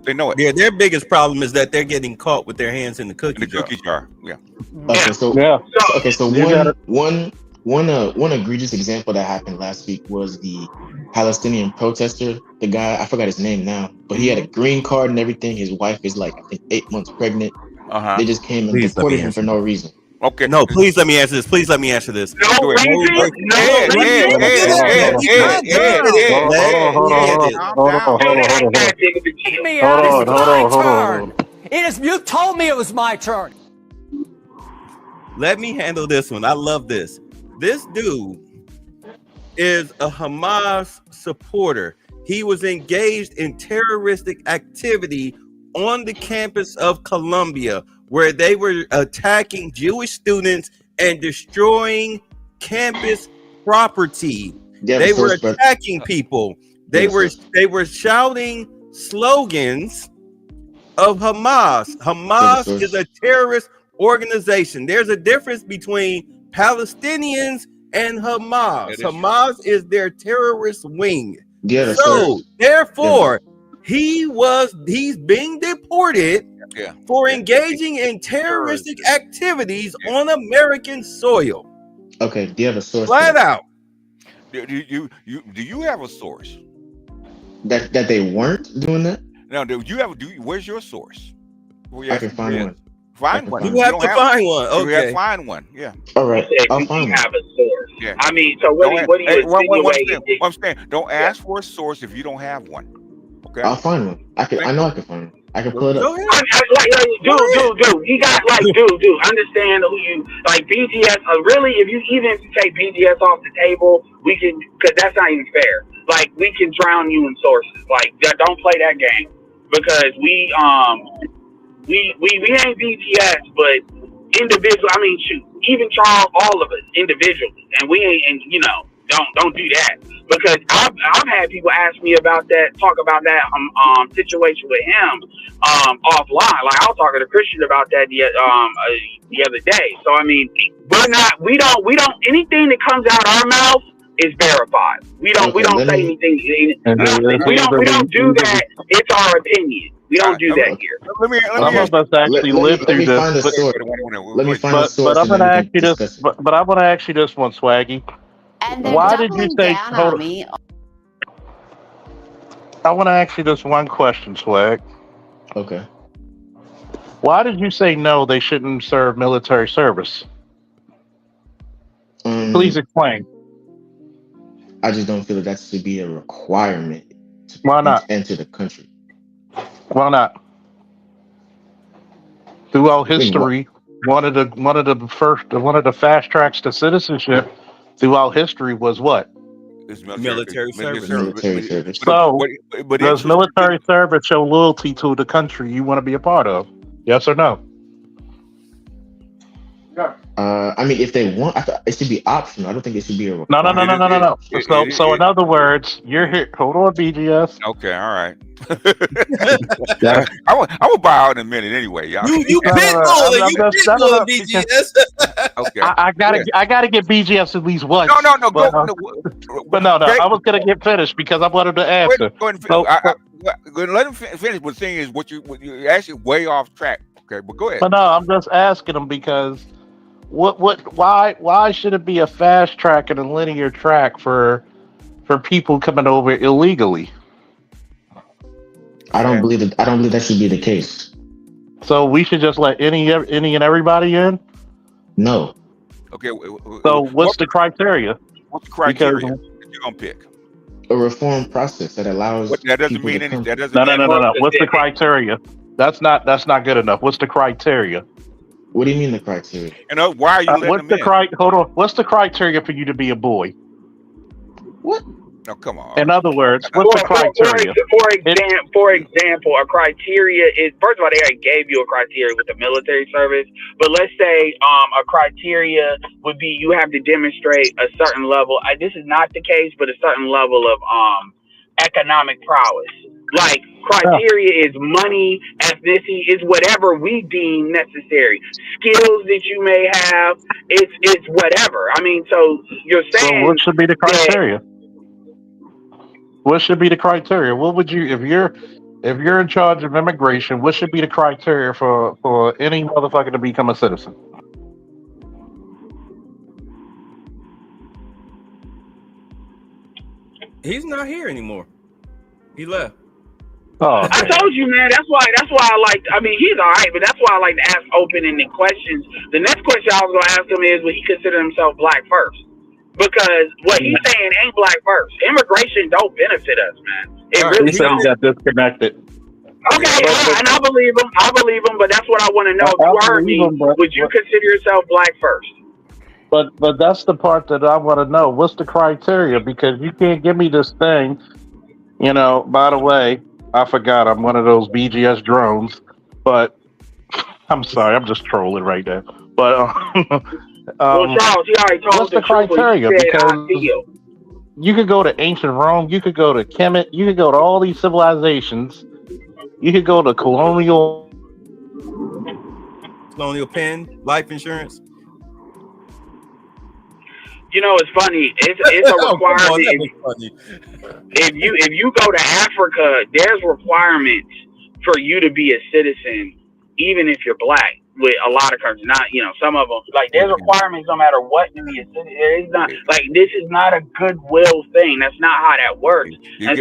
They know it. Yeah, their biggest problem is that they're getting caught with their hands in the In cookie the jar. cookie jar. Yeah. Okay, Yeah. so Yeah, okay, so you got it. one egregious example that happened last week was the Palestinian protester. The guy, I forgot his name now, but he had a green card and everything. His wife is like, I think, 8 months pregnant. They just came and Please let me deported him answer. for no reason. Okay. No, please let me answer this. Please let me answer this. No Go ahead. reason. No Ed, reason. Hold on, hold on, hold on. You told me it was my turn. Let me handle this one. I love this. This dude is a Hamas supporter. He was engaged in terroristic activity on the campus of Columbia, where they were attacking Jewish students and destroying campus property. They were attacking people. They were shouting slogans of Hamas. Hamas is a terrorist organization. There's a difference between Palestinians and Hamas. Hamas is their terrorist wing. So therefore, he's being deported for engaging in terroristic activities on American soil. Okay, do you have a source? Flat out. Do you have a source that they weren't doing that? No, where's your source? I can find one. Find one. You have to find one. Okay. You have to find one. Yeah. All right. I'll find one. Have a source. Yeah. I mean, so what do you insinuate? I'm saying, don't ask for a source if you don't have one. Okay. I'll find one. I know I can find one. I can pull it up. Dude. You got dude. Understand who you like? BGS. Really, if you even take BGS off the table, we can, because that's not even fair. Like, we can drown you in sources. Like, don't play that game, because we ain't BGS, but individual. I mean, shoot, even Charles, all of us individually, and we ain't. And don't do that, because I've had people ask me about that, talk about that situation with him offline. Like, I was talking to Christian about that the other day. So I mean, we don't anything that comes out our mouth is verified. We don't say anything. We don't do that. It's our opinion. We don't do that here. Some of us actually live through this. Let me find a source. But I'm gonna ask you this. But I'm gonna ask you this one, Swaggy. And they're Why did you say? down on me. I want to ask you this one question, Swag. Okay. Why did you say no? They shouldn't serve military service. Please explain. I just don't feel that should be a requirement to Why not? enter the country. Why not? Throughout history, one of the fast tracks to citizenship throughout history was what? Military service. So, does military service show loyalty to the country you want to be a part of? Yes or no? I mean, if they want, it should be optional. I don't think it should be a requirement. No. So in other words, you're here. Hold on, BGS. Okay, all right. I will buy out in a minute anyway, y'all. You pitbulling BGS. Okay. I gotta get BGS at least once. No. But no. I was gonna get finished because I wanted to answer. Go ahead and let him finish. But the thing is, what you're actually way off track. Okay, but go ahead. But no, I'm just asking him because why should it be a fast track and a linear track for people coming over illegally? I don't believe that should be the case. So we should just let any and everybody in? No. Okay. So what's the criteria? What's the criteria that you're gonna pick? A reform process that allows. That doesn't mean anything. No. What's the criteria? That's not good enough. What's the criteria? What do you mean the criteria? Why are you letting them in? Hold on. What's the criteria for you to be a boy? What? No, come on. In other words, what's the criteria? For example, a criteria is, first of all, they already gave you a criteria with the military service. But let's say a criteria would be you have to demonstrate a certain level. This is not the case, but a certain level of economic prowess. Like, criteria is money, ethnicity, is whatever we deem necessary. Skills that you may have, it's whatever. I mean, so you're saying. So what should be the criteria? What should be the criteria? What would you, if if you're in charge of immigration, what should be the criteria for any motherfucker to become a citizen? He's not here anymore. He left. Oh, I told you, man. That's why I like. I mean, he's all right, but that's why I like to ask open-ended questions. The next question I was gonna ask him is, would he consider himself black first? Because what he's saying ain't black first. Immigration don't benefit us, man. It really he said don't. he got disconnected. Okay, and I believe him. But that's what I want to know. If you heard me, would you consider yourself black first? But that's the part that I want to know. What's the criteria? Because you can't give me this thing. You know, by the way, I forgot I'm one of those BGS drones. But I'm sorry, I'm just trolling right now. But well, Charles, he already told what's the criteria? Because you could go to ancient Rome, you could go to Kemet, you could go to all these civilizations, you could go to colonial pen, life insurance. You know, it's funny. It's a requirement. If you go to Africa, there's requirements for you to be a citizen, even if you're black. With a lot of countries, not some of them. Like there's requirements no matter what to be a citizen. It's not like this is not a goodwill thing. That's not how that works.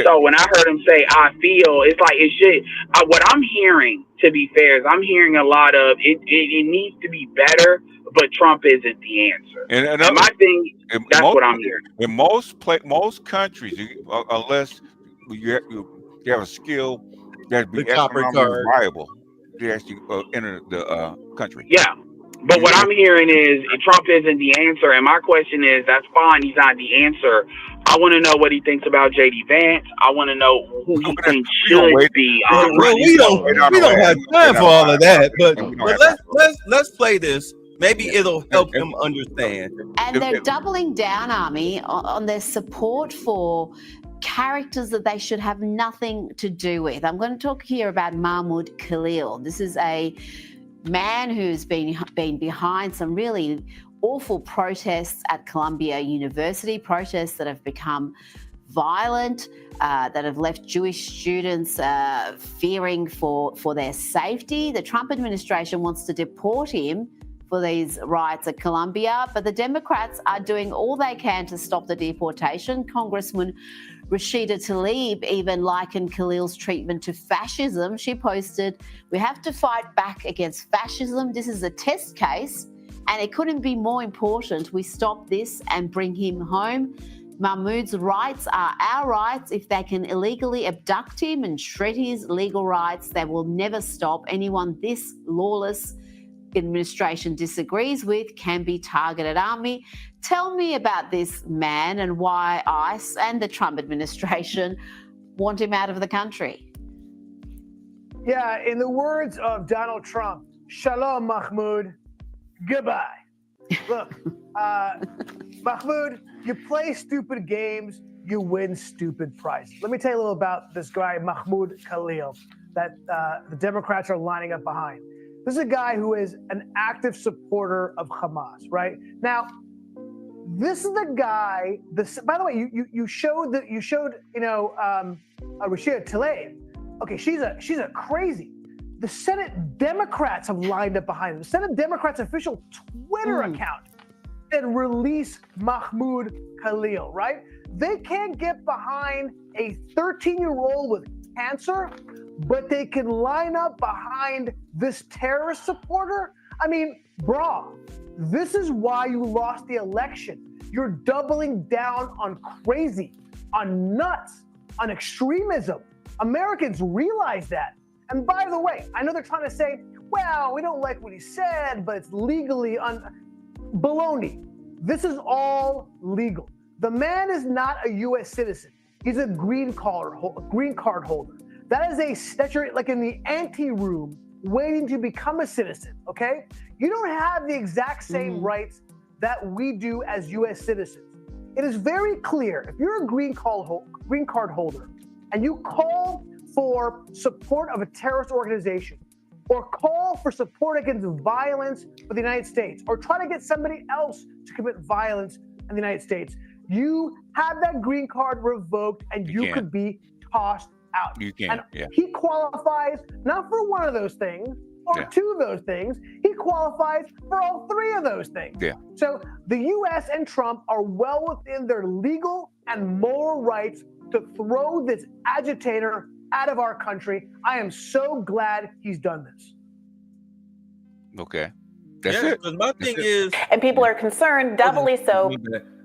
So when I heard him say "I feel," it's like it should. What I'm hearing, to be fair, is I'm hearing a lot of it needs to be better. But Trump isn't the answer. And my thing, that's what I'm hearing. In most countries, unless you have a skill that's economically viable, they actually enter the country. Yeah. But what I'm hearing is Trump isn't the answer. And my question is, that's fine. He's not the answer. I want to know what he thinks about J.D. Vance. I want to know who he thinks should be. We don't have time for all of that. But let's play this. Maybe it'll help him understand. And they're doubling down, Army, on their support for characters that they should have nothing to do with. I'm going to talk here about Mahmoud Khalil. This is a man who's been behind some really awful protests at Columbia University, protests that have become violent, that have left Jewish students fearing for their safety. The Trump administration wants to deport him for these riots at Columbia, but the Democrats are doing all they can to stop the deportation. Congresswoman Rashida Tlaib even likened Khalil's treatment to fascism. She posted, "We have to fight back against fascism. This is a test case, and it couldn't be more important we stop this and bring him home. Mahmoud's rights are our rights. If they can illegally abduct him and shred his legal rights, they will never stop. Anyone this lawless administration disagrees with can be targeted." Army, tell me about this man and why ICE and the Trump administration want him out of the country. Yeah, in the words of Donald Trump, Shalom, Mahmoud, goodbye. Look, Mahmoud, you play stupid games, you win stupid prizes. Let me tell you a little about this guy, Mahmoud Khalil, that the Democrats are lining up behind. This is a guy who is an active supporter of Hamas, right? Now, this is the guy. By the way, you showed Rashida Tlaib. Okay, she's a crazy. The Senate Democrats have lined up behind him. The Senate Democrats' official Twitter account said release Mahmoud Khalil, right? They can't get behind a 13-year-old with cancer, but they can line up behind this terrorist supporter? I mean, bro, this is why you lost the election. You're doubling down on crazy, on nuts, on extremism. Americans realize that. And by the way, I know they're trying to say, well, we don't like what he said, but it's legally baloney. This is all legal. The man is not a U.S. citizen. He's a green card holder. That's you're like in the ante room waiting to become a citizen, okay? You don't have the exact same rights that we do as U.S. citizens. It is very clear, if you're a green card holder and you call for support of a terrorist organization or call for support against violence for the United States or try to get somebody else to commit violence in the United States, you have that green card revoked and you could be tossed out. You can, And yeah. he qualifies not for one of those things or two of those things. He qualifies for all three of those things. Yeah. So the U.S. and Trump are well within their legal and moral rights to throw this agitator out of our country. I am so glad he's done this. Okay. That's Yeah, it. because my thing is, And people are concerned, doubly so.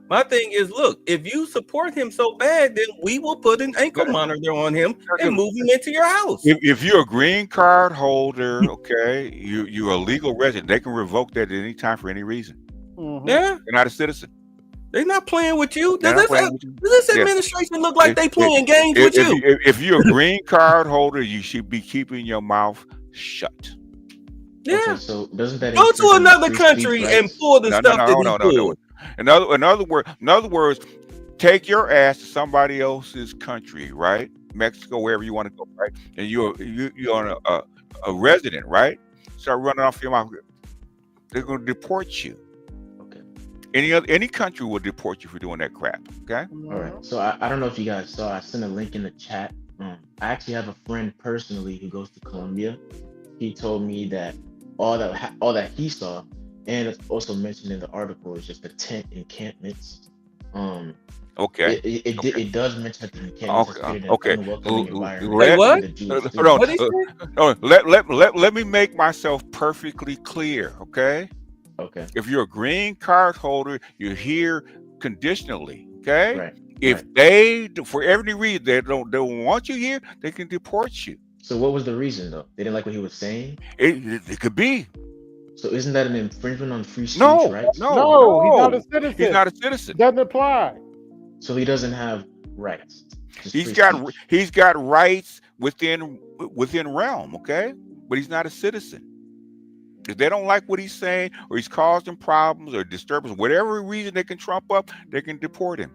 my thing is, look, if you support him so bad, then we will put an ankle monitor on him and move him into your house. If you're a green card holder, okay, you're a legal resident, they can revoke that at any time for any reason. Yeah, They're not a citizen. they're not playing with you. They're Does not playing with you. this Yeah. administration look like they playing If- games with you? If you're a green card holder, you should be keeping your mouth shut. Yeah. Okay, so doesn't that Go to infringe on another free speech country and rights? pull the stuff that he pulled. In other words, take your ass to somebody else's country, right? Mexico, wherever you want to go, right? And you're a resident, right? Start running off your mouth. They're going to deport you. Okay. Any country will deport you for doing that crap. Okay. All right. So I don't know if you guys saw. I sent a link in the chat. I actually have a friend personally who goes to Colombia. He told me that all that he saw, and it's also mentioned in the article, is just the tent encampments. Okay. It does mention that the encampments are created Okay. an unwelcoming environment Wait, for what? the Jewish Hold people. on. Let me make myself perfectly clear. Okay. Okay. If you're a green card holder, you're here conditionally. Okay. Right. If they, for every reason, they don't want you here, they can deport you. So what was the reason though? They didn't like what he was saying? It could be. So isn't that an infringement on free speech No, rights? no, he's not a citizen. He's not a citizen. Doesn't apply. So he doesn't have rights. Just He's free got speech. he's got rights within realm, okay? But he's not a citizen. If they don't like what he's saying, or he's causing problems or disturbance, whatever reason they can trump up, they can deport him.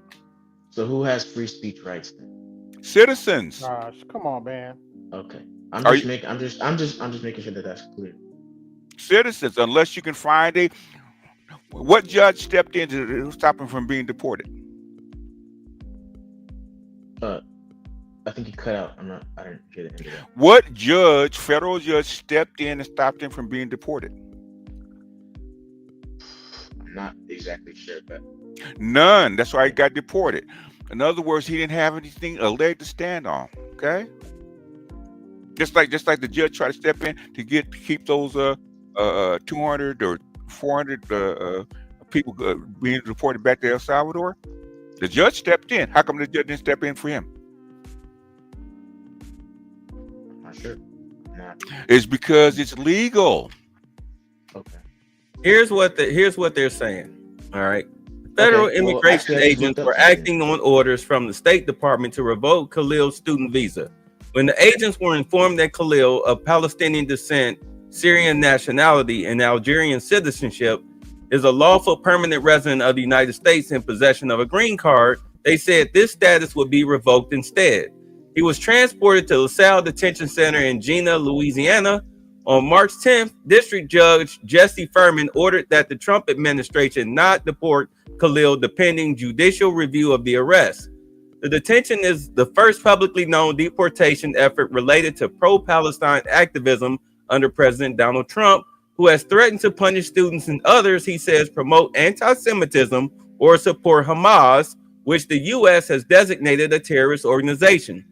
So who has free speech rights then? Citizens. Gosh, come on, man. Okay. I'm Are just you- making sure that that's clear. Citizens, unless you can find what judge stepped in to stop him from being deported? I think he cut out. I didn't get into that. What federal judge stepped in and stopped him from being deported? I'm not exactly sure, but None. That's why he got deported. In other words, he didn't have a leg to stand on. Okay. Just like the judge tried to step in to keep those 200 or 400 people being deported back to El Salvador. The judge stepped in. How come the judge didn't step in for him? I'm not sure. Nah. It's because it's legal. Okay. Here's what they're saying. All right. Federal Okay, well, immigration actually, I just agents looked up were something. acting on orders from the State Department to revoke Khalil's student visa. When the agents were informed that Khalil, of Palestinian descent, Syrian nationality, and Algerian citizenship, is a lawful permanent resident of the United States in possession of a green card, they said this status would be revoked instead. He was transported to LaSalle Detention Center in Jena, Louisiana. On March 10th, District Judge Jesse Furman ordered that the Trump administration not deport Khalil pending judicial review of the arrest. The detention is the first publicly known deportation effort related to pro-Palestine activism under President Donald Trump, who has threatened to punish students and others he says promote anti-Semitism or support Hamas, which the U.S. has designated a terrorist organization.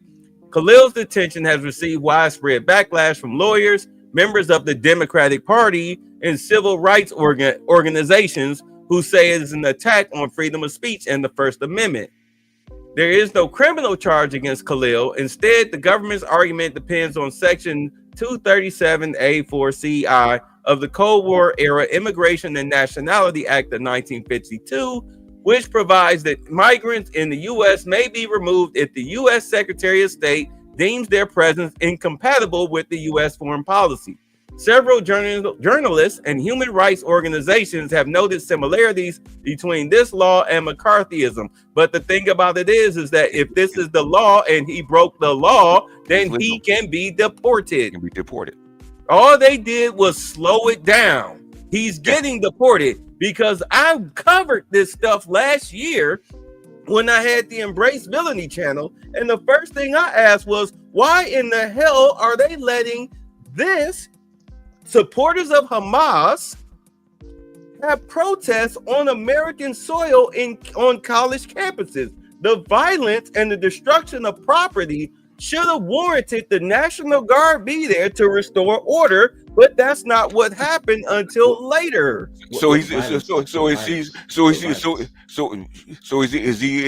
Khalil's detention has received widespread backlash from lawyers, members of the Democratic Party, and civil rights organizations who say it is an attack on freedom of speech and the First Amendment. There is no criminal charge against Khalil. Instead, the government's argument depends on Section 237A4CI of the Cold War era Immigration and Nationality Act of 1952, which provides that migrants in the U.S. may be removed if the U.S. Secretary of State deems their presence incompatible with the U.S. foreign policy. Several journalists and human rights organizations have noted similarities between this law and McCarthyism. But the thing about it is that if this is the law and he broke the law, then he can be deported. All they did was slow it down. He's getting deported because I covered this stuff last year when I had the Embrace Villainy channel, and the first thing I asked was, why in the hell are they letting this supporters of Hamas have protests on American soil on college campuses? The violence and the destruction of property should have warranted the National Guard be there to restore order, but that's not what happened until later. So is he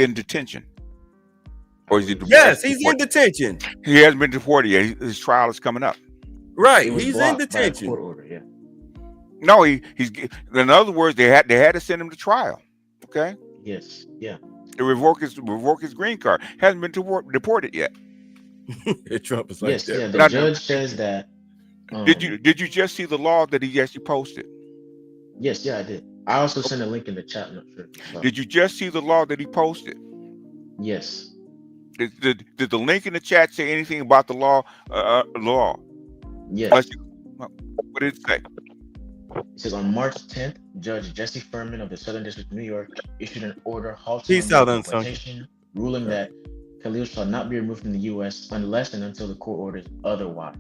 in detention? Or is he deported? Yes, he's in detention. He hasn't been deported yet. His trial is coming up. Right, he's in detention. Court order, yeah. No, he's in other words, they had to send him to trial. Okay? Yes, yeah. To revoke his green card. Hasn't been deported yet. Trump is like Yes, that. yeah. The judge says that. Did you just see the law that he actually posted? Yes, yeah, I did. I also sent a link in the chat. I'm not sure. So, Did you just see the law that he posted? yes. Did the link in the chat say anything about the law? Law? Yes. What did it say? It says on March 10th, Judge Jesse Furman of the Southern District of New York issued an order halting Peace out, deportation, ruling that Khalil shall not be removed from the U.S. unless and until the court orders otherwise.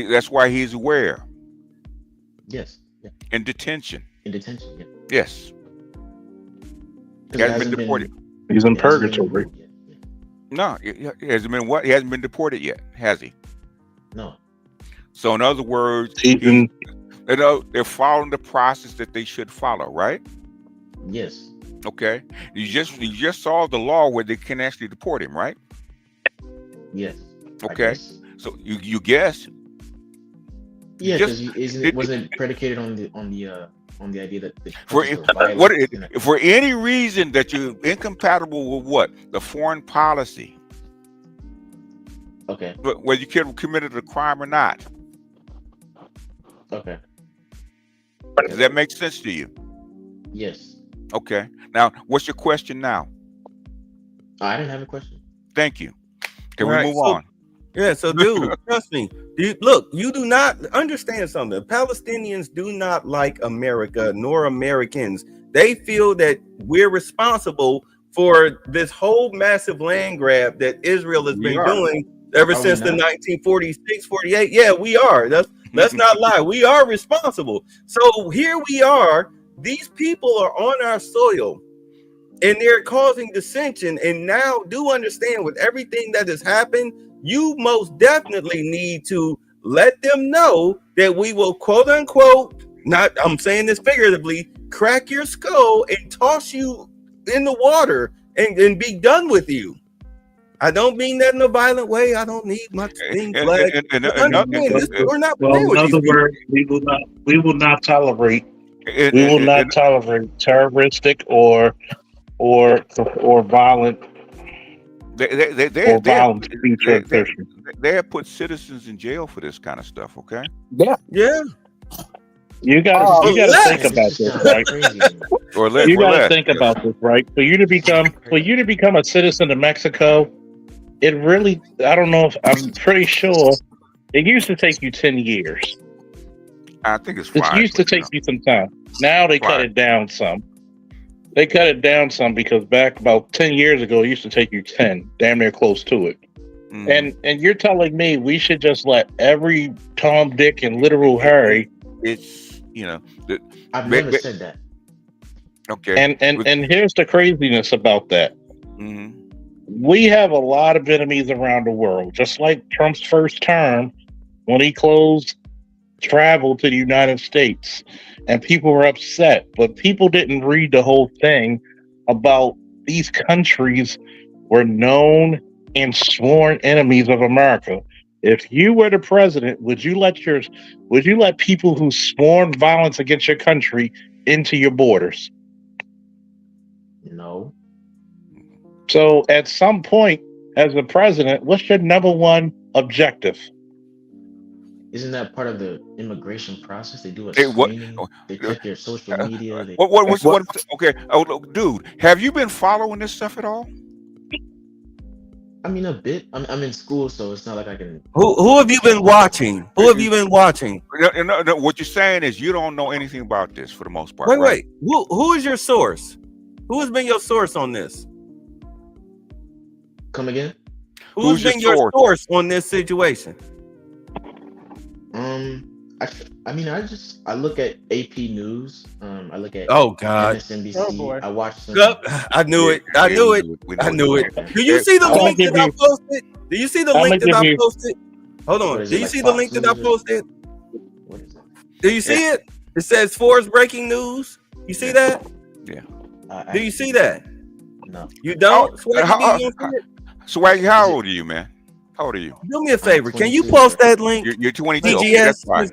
That's why he's aware. Yes. Yeah. In detention. In detention. Yeah. Yes. He 'Cause it hasn't been deported. He's in it hasn't been purgatory. removed yet. Yeah. No, he hasn't been what? He hasn't been deported yet, has he? No. So in other words, they're following the process that they should follow, right? Yes. Okay. You just saw the law where they can actually deport him, right? Yes. I Okay. guess. So you guess. Yeah, just- because it wasn't predicated on the idea that the For process of violence is gonna- for any reason that you're incompatible with what? The foreign policy, Okay. whether you committed a crime or not. Okay. Does that make sense to you? Yes. Okay. Now, what's your question now? I didn't have a question. Thank you. Can Right, we move so- on? Yeah, so dude, trust me. Look, you do not understand something. Palestinians do not like America nor Americans. They feel that we're responsible for this whole massive land grab that Israel has been doing ever Are we since the not? 1946, 48. Yeah, we are. Let's not lie. We are responsible. So here we are. These people are on our soil and they're causing dissension. And now do understand with everything that has happened, you most definitely need to let them know that we will, quote unquote, not, I'm saying this figuratively, crack your skull and toss you in the water and be done with you. I don't mean that in a violent way. I don't need my thing flag. We're not playing with in these other people. words, we will not tolerate terroristic or violent violent speech or expression. They have put citizens in jail for this kind of stuff. Okay. Yeah. You got to think about this, right? Or less. You got to think about this, right? For you to become a citizen of Mexico, it really, I don't know if, I'm pretty sure it used to take you 10 years. I think it's It used to take you some time. Now they cut it down some. They cut it down some because back about 10 years ago, it used to take you 10, damn near close to it. And you're telling me we should just let every Tom, Dick, and literal Harry. It's, I've never said that. Okay. And here's the craziness about that. Mm-hmm. We have a lot of enemies around the world, just like Trump's first term when he closed travel to the United States, and people were upset, but people didn't read the whole thing about these countries were known and sworn enemies of America. If you were the president, would you let people who sworn violence against your country into your borders? No. So at some point, as the president, what's your number one objective? Isn't that part of the immigration process? They do a screening. They check your social media. Okay. Oh, look, dude, have you been following this stuff at all? I mean, a bit. I'm in school, so it's not like I can. Who have you been watching? Who have you been watching? No, what you're saying is you don't know anything about this for the most part. Wait. Who is your source? Who has been your source on this? Come again? Who's been your source on this situation? I look at AP News. I look at MSNBC. Oh, boy. I watch some. I knew it. I knew it. I knew it. Do you see the link that I posted? Do you see the link that I posted? Hold on. Do you see the link that I posted? What is it? Do you see it? It says Forbes breaking news. You see that? Yeah. Do you see that? No. You don't? Swaggy, how old are you, man? How old are you? Do me a favor. Can you post that link? You're 22. PGS, Okay, that's fine.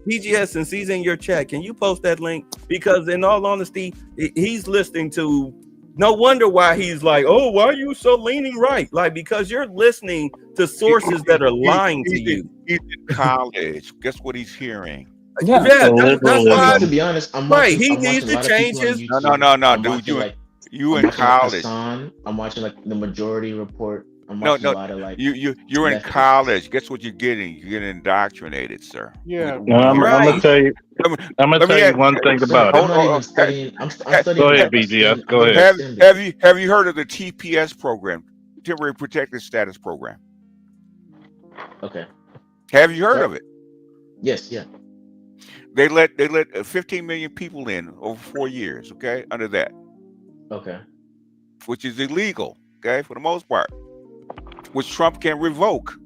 PGS, and he's in your chat. Can you post that link? Because in all honesty, he's listening to. No wonder why he's like, oh, why are you so leaning right? Like, because you're listening to sources that are lying to you. He's in college. Guess what he's hearing? Yeah, that's why. To be honest, I'm right. watching, He I'm needs to watching change his. No, dude. You in college? Hassan. I'm watching like the Majority Report. I'm No, watching a lot of like. You're in college. Guess what you're getting? You're getting indoctrinated, sir. Yeah. No, I'm gonna tell you. I'm gonna tell you one thing about I'm not even it. studying. I'm studying. Go ahead, BGS. Go ahead. Have you heard of the TPS program, Temporary Protected Status Program? Okay. Have you heard of it? Yes. Yeah. They let 15 million people in over 4 years. Okay, under that. Okay. Which is illegal. Okay, for the most part. Which Trump can revoke.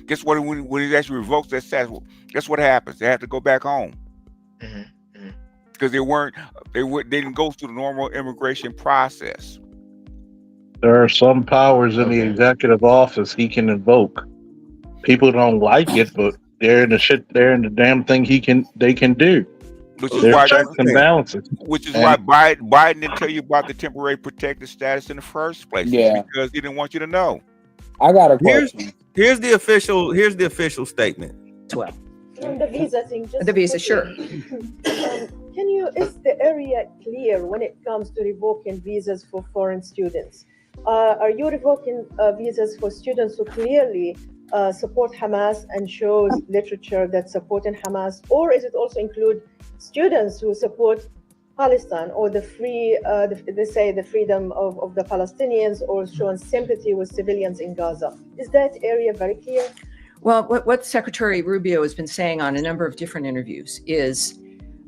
Guess what? When he actually revokes that status, guess what happens? They have to go back home because they didn't go through the normal immigration process. There are some powers in the executive office he can invoke. People don't like it, but they're in the damn thing they can do. Which is There's why checks and balances. Which is why Biden didn't tell you about the temporary protected status in the first place. Yeah. Because he didn't want you to know. I got a question. Here's the official statement. 12. On the visa thing, just The visa, sure. Is the area clear when it comes to revoking visas for foreign students? Are you revoking visas for students who clearly support Hamas and shows literature that's supporting Hamas, or is it also include students who support Palestine or the freedom of the Palestinians, or showing sympathy with civilians in Gaza? Is that area very clear? Well, what Secretary Rubio has been saying on a number of different interviews is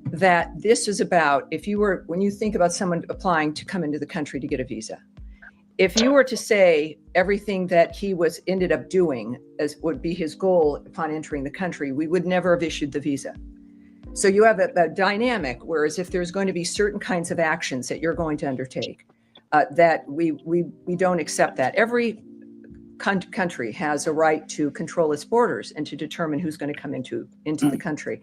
that this is about, when you think about someone applying to come into the country to get a visa, if you were to say everything that he ended up doing as would be his goal upon entering the country, we would never have issued the visa. So you have a dynamic, whereas if there's going to be certain kinds of actions that you're going to undertake, that we don't accept that. Every country has a right to control its borders and to determine who's going to come into the country.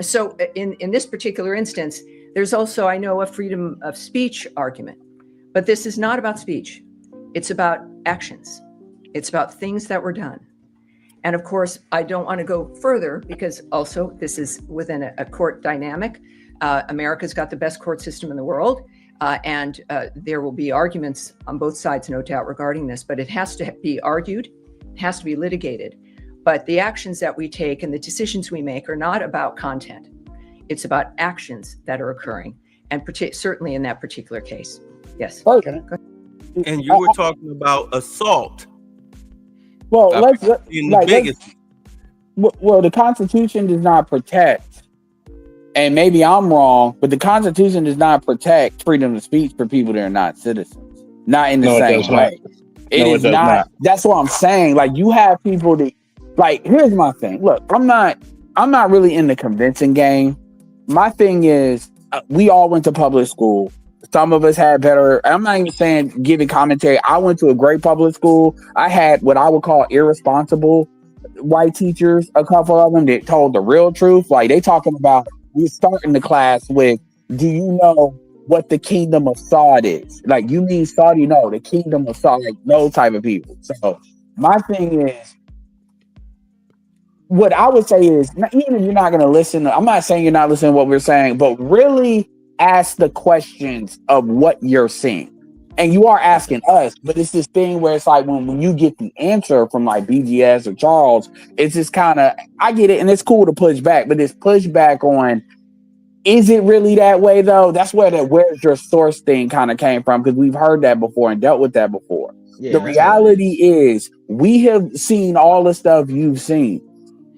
So in this particular instance, there's also, I know, a freedom of speech argument, but this is not about speech. It's about actions. It's about things that were done. And of course, I don't want to go further because also this is within a court dynamic. America's got the best court system in the world. And there will be arguments on both sides, no doubt, regarding this, but it has to be argued, it has to be litigated. But the actions that we take and the decisions we make are not about content. It's about actions that are occurring, and certainly in that particular case. Yes. And you were talking about assault. Well, the Constitution does not protect, and maybe I'm wrong, but the Constitution does not protect freedom of speech for people that are not citizens. Not in the same way. It is not. That's what I'm saying. Like, you have people that, like, here's my thing. Look, I'm not really in the convincing game. My thing is, we all went to public school. Some of us had better. I'm not even saying giving commentary. I went to a great public school. I had what I would call irresponsible white teachers, a couple of them that told the real truth. Like, they talking about, we starting the class with, do you know what the kingdom of Saud is? Like, you mean Saudi? No, the kingdom of Saud, like those type of people. So my thing is, what I would say is, even if you're not going to listen, I'm not saying you're not listening to what we're saying, but really ask the questions of what you're seeing. And you are asking us, but it's this thing where it's like when you get the answer from like BGS or Charles, it's just kind of, I get it, and it's cool to push back, but it's push back on Is it really that way though? That's where the where's your source thing kind of came from, because we've heard that before and dealt with that before. Yeah, The reality is we have seen all the stuff you've seen.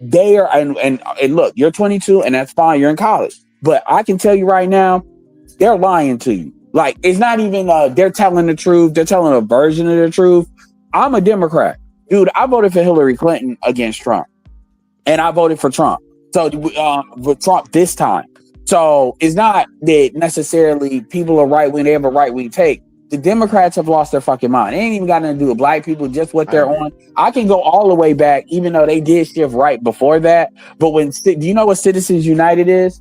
They are and look, you're 22 and that's fine, you're in college. But I can tell you right now, they're lying to you. Like, it's not even they're telling the truth, they're telling a version of the truth. I'm a Democrat. Dude, I voted for Hillary Clinton against Trump. And I voted for Trump. So with Trump this time. So it's not that necessarily people are right wing, they have a right wing take. The Democrats have lost their fucking mind. It ain't even got nothing to do with black people, just what they're on. I can go all the way back, even though they did shift right before that. But do you know what Citizens United is?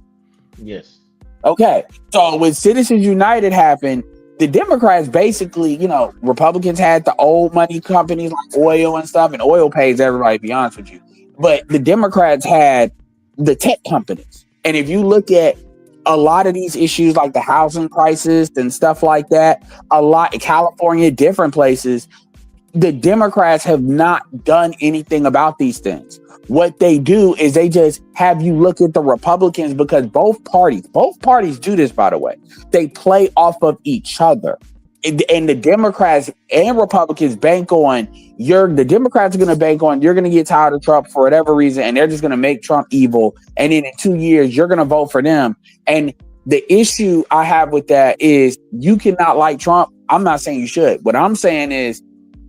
Yes. Okay. So when Citizens United happened, the Democrats basically, Republicans had the old money companies like oil and stuff, and oil pays everybody, to be honest with you. But the Democrats had the tech companies. And if you look at a lot of these issues like the housing crisis and stuff like that, a lot in California, different places, the Democrats have not done anything about these things. What they do is they just have you look at the Republicans, because both parties do this, by the way. They play off of each other. And the Democrats and Republicans bank on the Democrats are going to bank on you're going to get tired of Trump for whatever reason, and they're just going to make Trump evil. And then in 2 years, you're going to vote for them. And the issue I have with that is you cannot like Trump. I'm not saying you should. What I'm saying is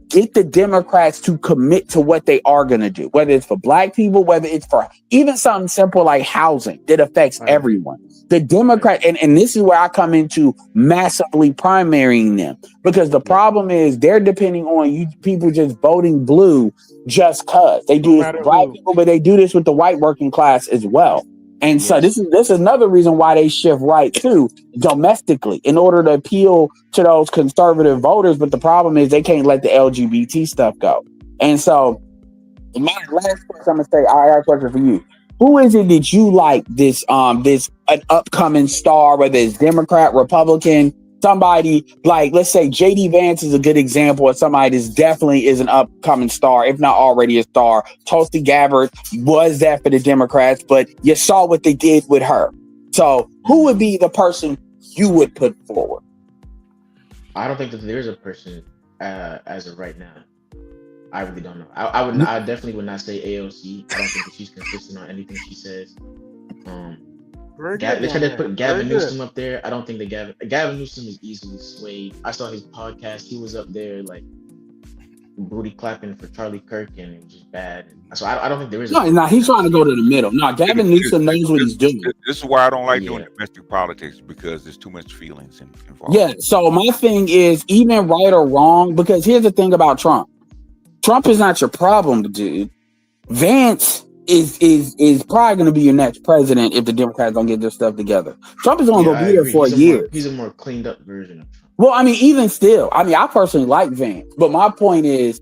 get the Democrats to commit to what they are going to do, whether it's for black people, whether it's for even something simple like housing that affects everyone. The Democrat, and this is where I come into massively primarying them, because the problem is they're depending on you people just voting blue just cause. They do this with black people, but they do this with the white working class as well. And so this is another reason why they shift right too, domestically, in order to appeal to those conservative voters. But the problem is they can't let the LGBT stuff go. And so my last question I'm gonna say, I got a question for you. Who is it that you like this an upcoming star, whether it's Democrat, Republican, somebody like, let's say JD Vance is a good example of somebody that definitely is an upcoming star, if not already a star. Tulsi Gabbard was that for the Democrats, but you saw what they did with her. So who would be the person you would put forward? I don't think that there's a person as of right now. I really don't know. I definitely would not say AOC. I don't think that she's consistent on anything she says. They tried to put Gavin Newsom up there. I don't think that Gavin Newsom is easily swayed. I saw his podcast. He was up there like booty clapping for Charlie Kirk, and it was just bad. So I don't think there is. No, he's trying to go to the middle. No, Gavin Newsom knows what he's doing. This is why I don't like doing domestic politics, because there's too much feelings involved. Yeah. So my thing is, even right or wrong, because here's the thing about Trump. Trump is not your problem, dude. Vance is probably going to be your next president if the Democrats don't get their stuff together. Trump is going to be there for a year. He's a more cleaned up version of Trump. Well, I mean, even still, I personally like Vance, but my point is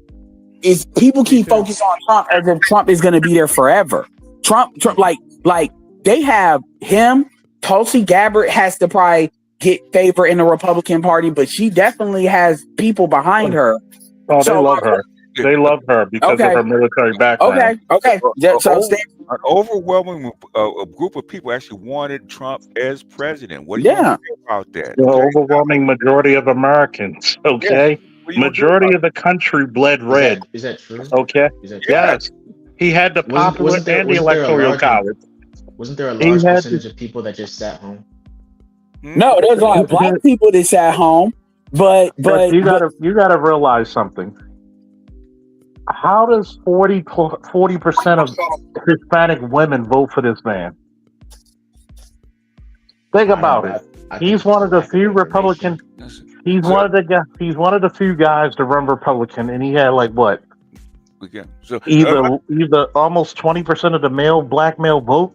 people keep focusing on Trump as if Trump is going to be there forever. Trump, like they have him. Tulsi Gabbard has to probably get favor in the Republican Party, but she definitely has people behind her. Oh, they love her. They love her because of her military background. Okay. An overwhelming group of people actually wanted Trump as president. What do you think about that? The overwhelming majority of Americans. Okay, majority of the country bled red. Is that true? Okay. Yes. He had the popular and the electoral college. Wasn't there a large percentage of people that just sat home? No, there's a lot of black people that sat home, but you gotta realize something. How does 40% of Hispanic women vote for this man? Think about it. He's one of the few Republican. He's one of the few guys to run Republican, and he had like what? Either almost 20% of the black male vote.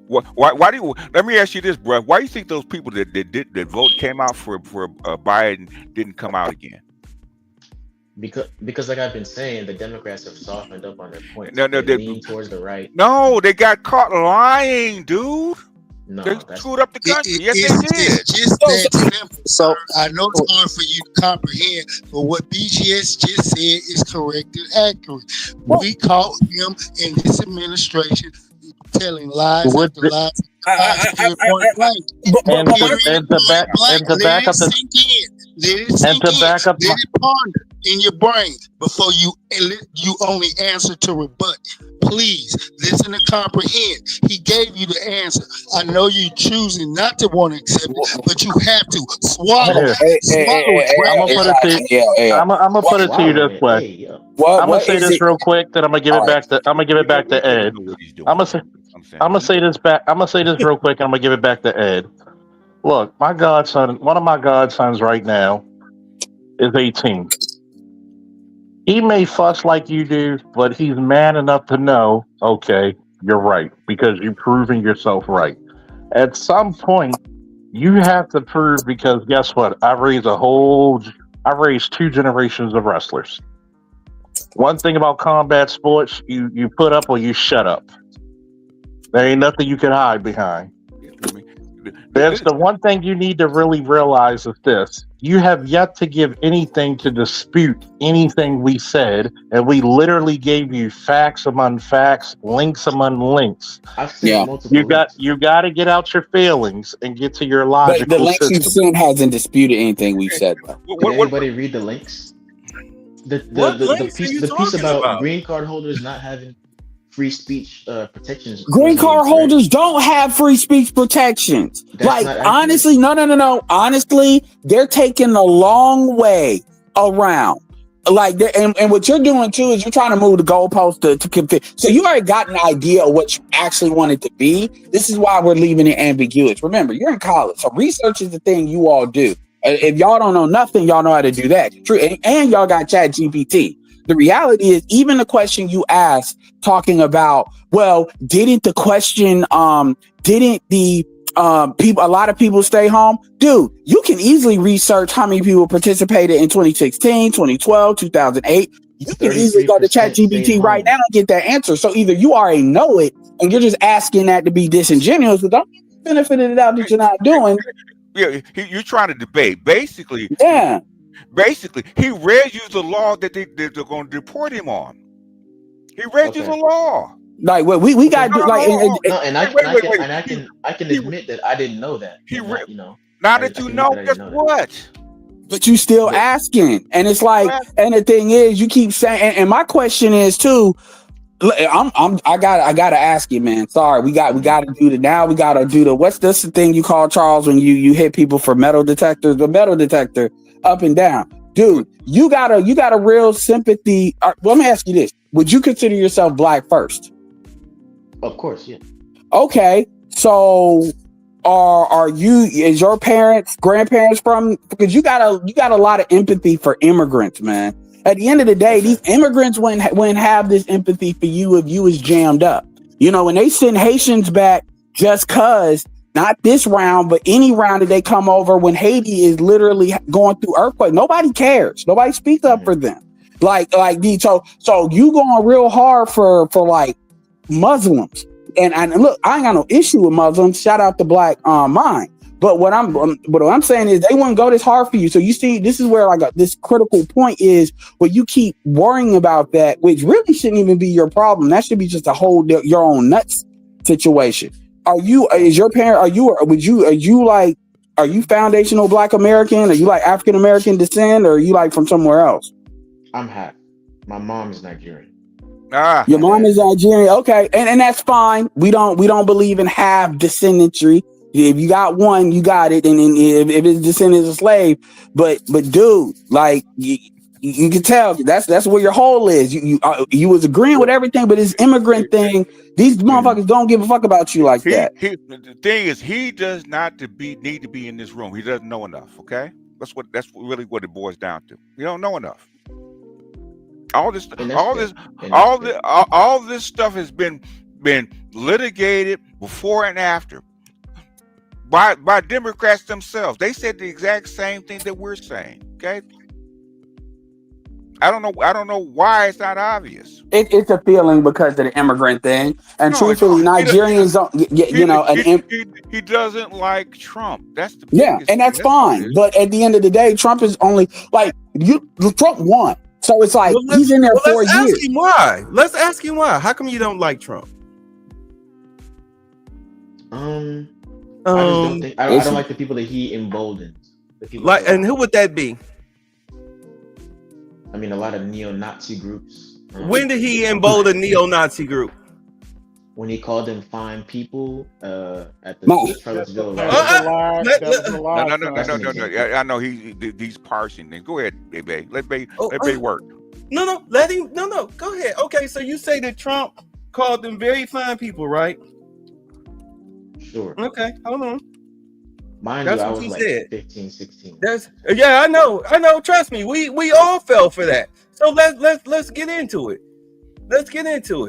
Why do you? Let me ask you this, bro. Why do you think those people that vote came out for Biden didn't come out again? Because like I've been saying, the Democrats have softened up on their points. No, they lean towards the right. No, they got caught lying, dude. No, they screwed up the country. Yes, they did. It's just that simple. So I know it's hard for you to comprehend, but what BGS just said is correct and accurate. We caught him in this administration telling lies after lies Honest, period, point blank. And Period, to point back blank. and to Let back it up the sink in. Let it and sink to in. back up Let my, it ponder in your brain before you only answer to rebut. Please listen to comprehend. He gave you the answer. I know you're choosing not to want to accept it, but you have to swallow here. it. Swallow it, I'm right? gonna put it to you. I'm gonna put it to you this way. I'm gonna say this real quick. Then I'm gonna give it back to. I'm gonna give it back to Ed. I'm gonna say this back. I'm gonna say this real quick, and I'm gonna give it back to Ed. Look, my godson, one of my godsons right now is 18. He may fuss like you do, but he's man enough to know, okay, you're right, because you're proving yourself right. At some point, you have to prove, because guess what? I raised 2 generations of wrestlers. One thing about combat sports, you put up or you shut up. There ain't nothing you can hide behind. That's the one thing you need to really realize is this. You have yet to give anything to dispute anything we said, and we literally gave you facts among facts, links among links. Yeah. You got to get out your feelings and get to your But logical the links you've system. seen hasn't disputed anything we've said. Though. Did anybody read the links? What The links are piece you the piece talking about about? green card holders not having free speech protections. Green card holders don't have free speech protections. That's Like, not accurate. honestly, no. Honestly, they're taking a long way around. Like, and what you're doing too is you're trying to move the goalpost to confit. So you already got an idea of what you actually want it to be. This is why we're leaving it ambiguous. Remember, you're in college, so research is the thing you all do. If y'all don't know nothing, y'all know how to do that. True, and y'all got Chat GPT. The reality is, even the question you asked, talking about, well, didn't the people, a lot of people stay home? Dude, you can easily research how many people participated in 2016, 2012, 2008. You can easily go to Chat GPT right now and get that answer. So either you already know it and you're just asking that to be disingenuous, but don't benefit of the doubt that you're not doing. Yeah, you're trying to debate. Basically, he read you the law that they're going to deport him on. He read you the law. Like, what we got to do, like, I can admit that I didn't know that. Now that you know, guess what? But you still asking, and it's like, and the thing is, you keep saying, and my question is too. I gotta ask you, man. Sorry, we gotta do the now. We gotta do the what's this the thing you call, Charles, when you hit people for metal detectors? The metal detector up and down, dude. You got a real sympathy. Let me ask you this: would you consider yourself black first? Of course, yeah. Okay, so are you? Is your parents, grandparents from? Because you got a lot of empathy for immigrants, man. At the end of the day, these immigrants wouldn't have this empathy for you if you was jammed up. You know, when they send Haitians back just cause, not this round, but any round that they come over when Haiti is literally going through earthquake, nobody cares. Nobody speaks up for them. So you going real hard for like Muslims. And look, I ain't got no issue with Muslims. Shout out to Black Mind. But what I'm saying is they wouldn't go this hard for you. So you see, this is where this critical point is where you keep worrying about that, which really shouldn't even be your problem. That should be just a whole your own nuts situation. Are you foundational Black American? Are you like African American descent, or are you like from somewhere else? I'm half. My mom is Nigerian. Your mom is Nigerian. Okay, and that's fine. We don't believe in half descendantry. If you got one, you got it, and if it's descendants of slave, but dude, like you can tell that's where your hole is. You was agreeing with everything, but this immigrant thing, these motherfuckers don't give a fuck about you like that. The thing is, he does not need to be in this room. He doesn't know enough. Okay, that's really what it boils down to. You don't know enough. All this stuff has been litigated before and after. By Democrats themselves. They said the exact same thing that we're saying. Okay. I don't know why it's not obvious. It's a feeling because of the immigrant thing. And truthfully, Nigerians don't he doesn't like Trump. That's the biggest, and that's fine. But at the end of the day, Trump is only Trump won. So it's like he's in there 4 years. Let's ask him why. Let's ask him why. How come you don't like Trump? I just don't think I don't like the people that he emboldens. The people Like, and who would that be? I mean, a lot of neo-Nazi groups. When did he embolden a neo-Nazi group? When he called them fine people at the Charlottesville. No. I know he's parsing. Then go ahead, baby. Let Bay work. No. Let him. No. Go ahead. Okay, so you say that Trump called them very fine people, right? Sure. Okay, hold on. Mind That's you, I what was he like said. 15, 16. Yeah, I know. Trust me, we all fell for that. So let's get into it.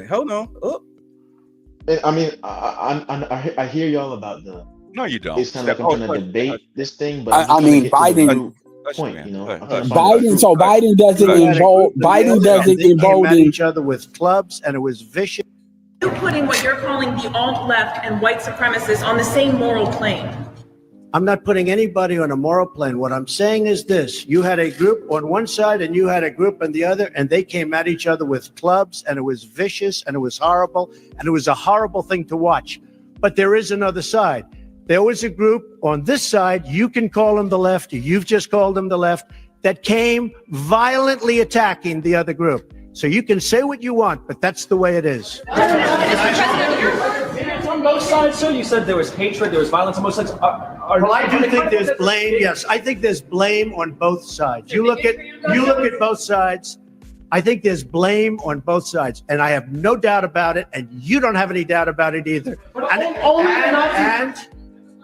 Hold on. Oh. I mean, I hear y'all about the. No, you don't. It's kind of like I'm trying to debate this thing, but I mean, Biden. Point, you know. Biden doesn't embolden each other with clubs, and it was vicious. You're putting what you're calling the alt-left and white supremacists on the same moral plane. I'm not putting anybody on a moral plane. What I'm saying is this: you had a group on one side and you had a group on the other, and they came at each other with clubs, and it was vicious, and it was horrible, and it was a horrible thing to watch. But there is another side. There was a group on this side, you can call them the left, you've just called them the left, that came violently attacking the other group. So you can say what you want, but that's the way it is. On both sides, sir. You said there was hatred, there was violence on both sides. Well, I do think there's blame. Yes, I think there's blame on both sides. You look at both sides. I think there's blame on both sides, and I have no doubt about it, and you don't have any doubt about it either.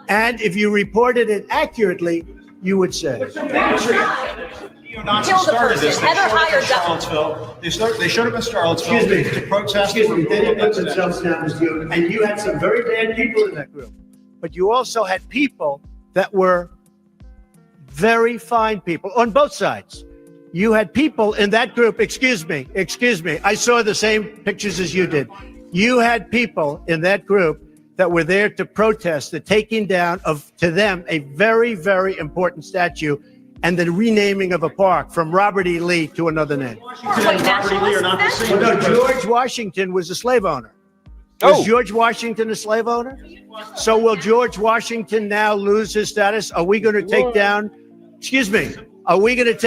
And if you reported it accurately, you would say. Neo-Nazis started this. They showed up in Charlottesville. They showed up in Charlottesville to protest. Excuse me. They didn't put themselves down as you, and you had some very bad people in that group. But you also had people that were very fine people on both sides. You had people in that group. Excuse me. I saw the same pictures as you did. You had people in that group that were there to protest the taking down of, to them, a very, very important statue and the renaming of a park from Robert E. Lee to another name. No, George Washington was a slave owner. Was George Washington a slave owner? So will George Washington now lose his status? Are we going to take down, are we going to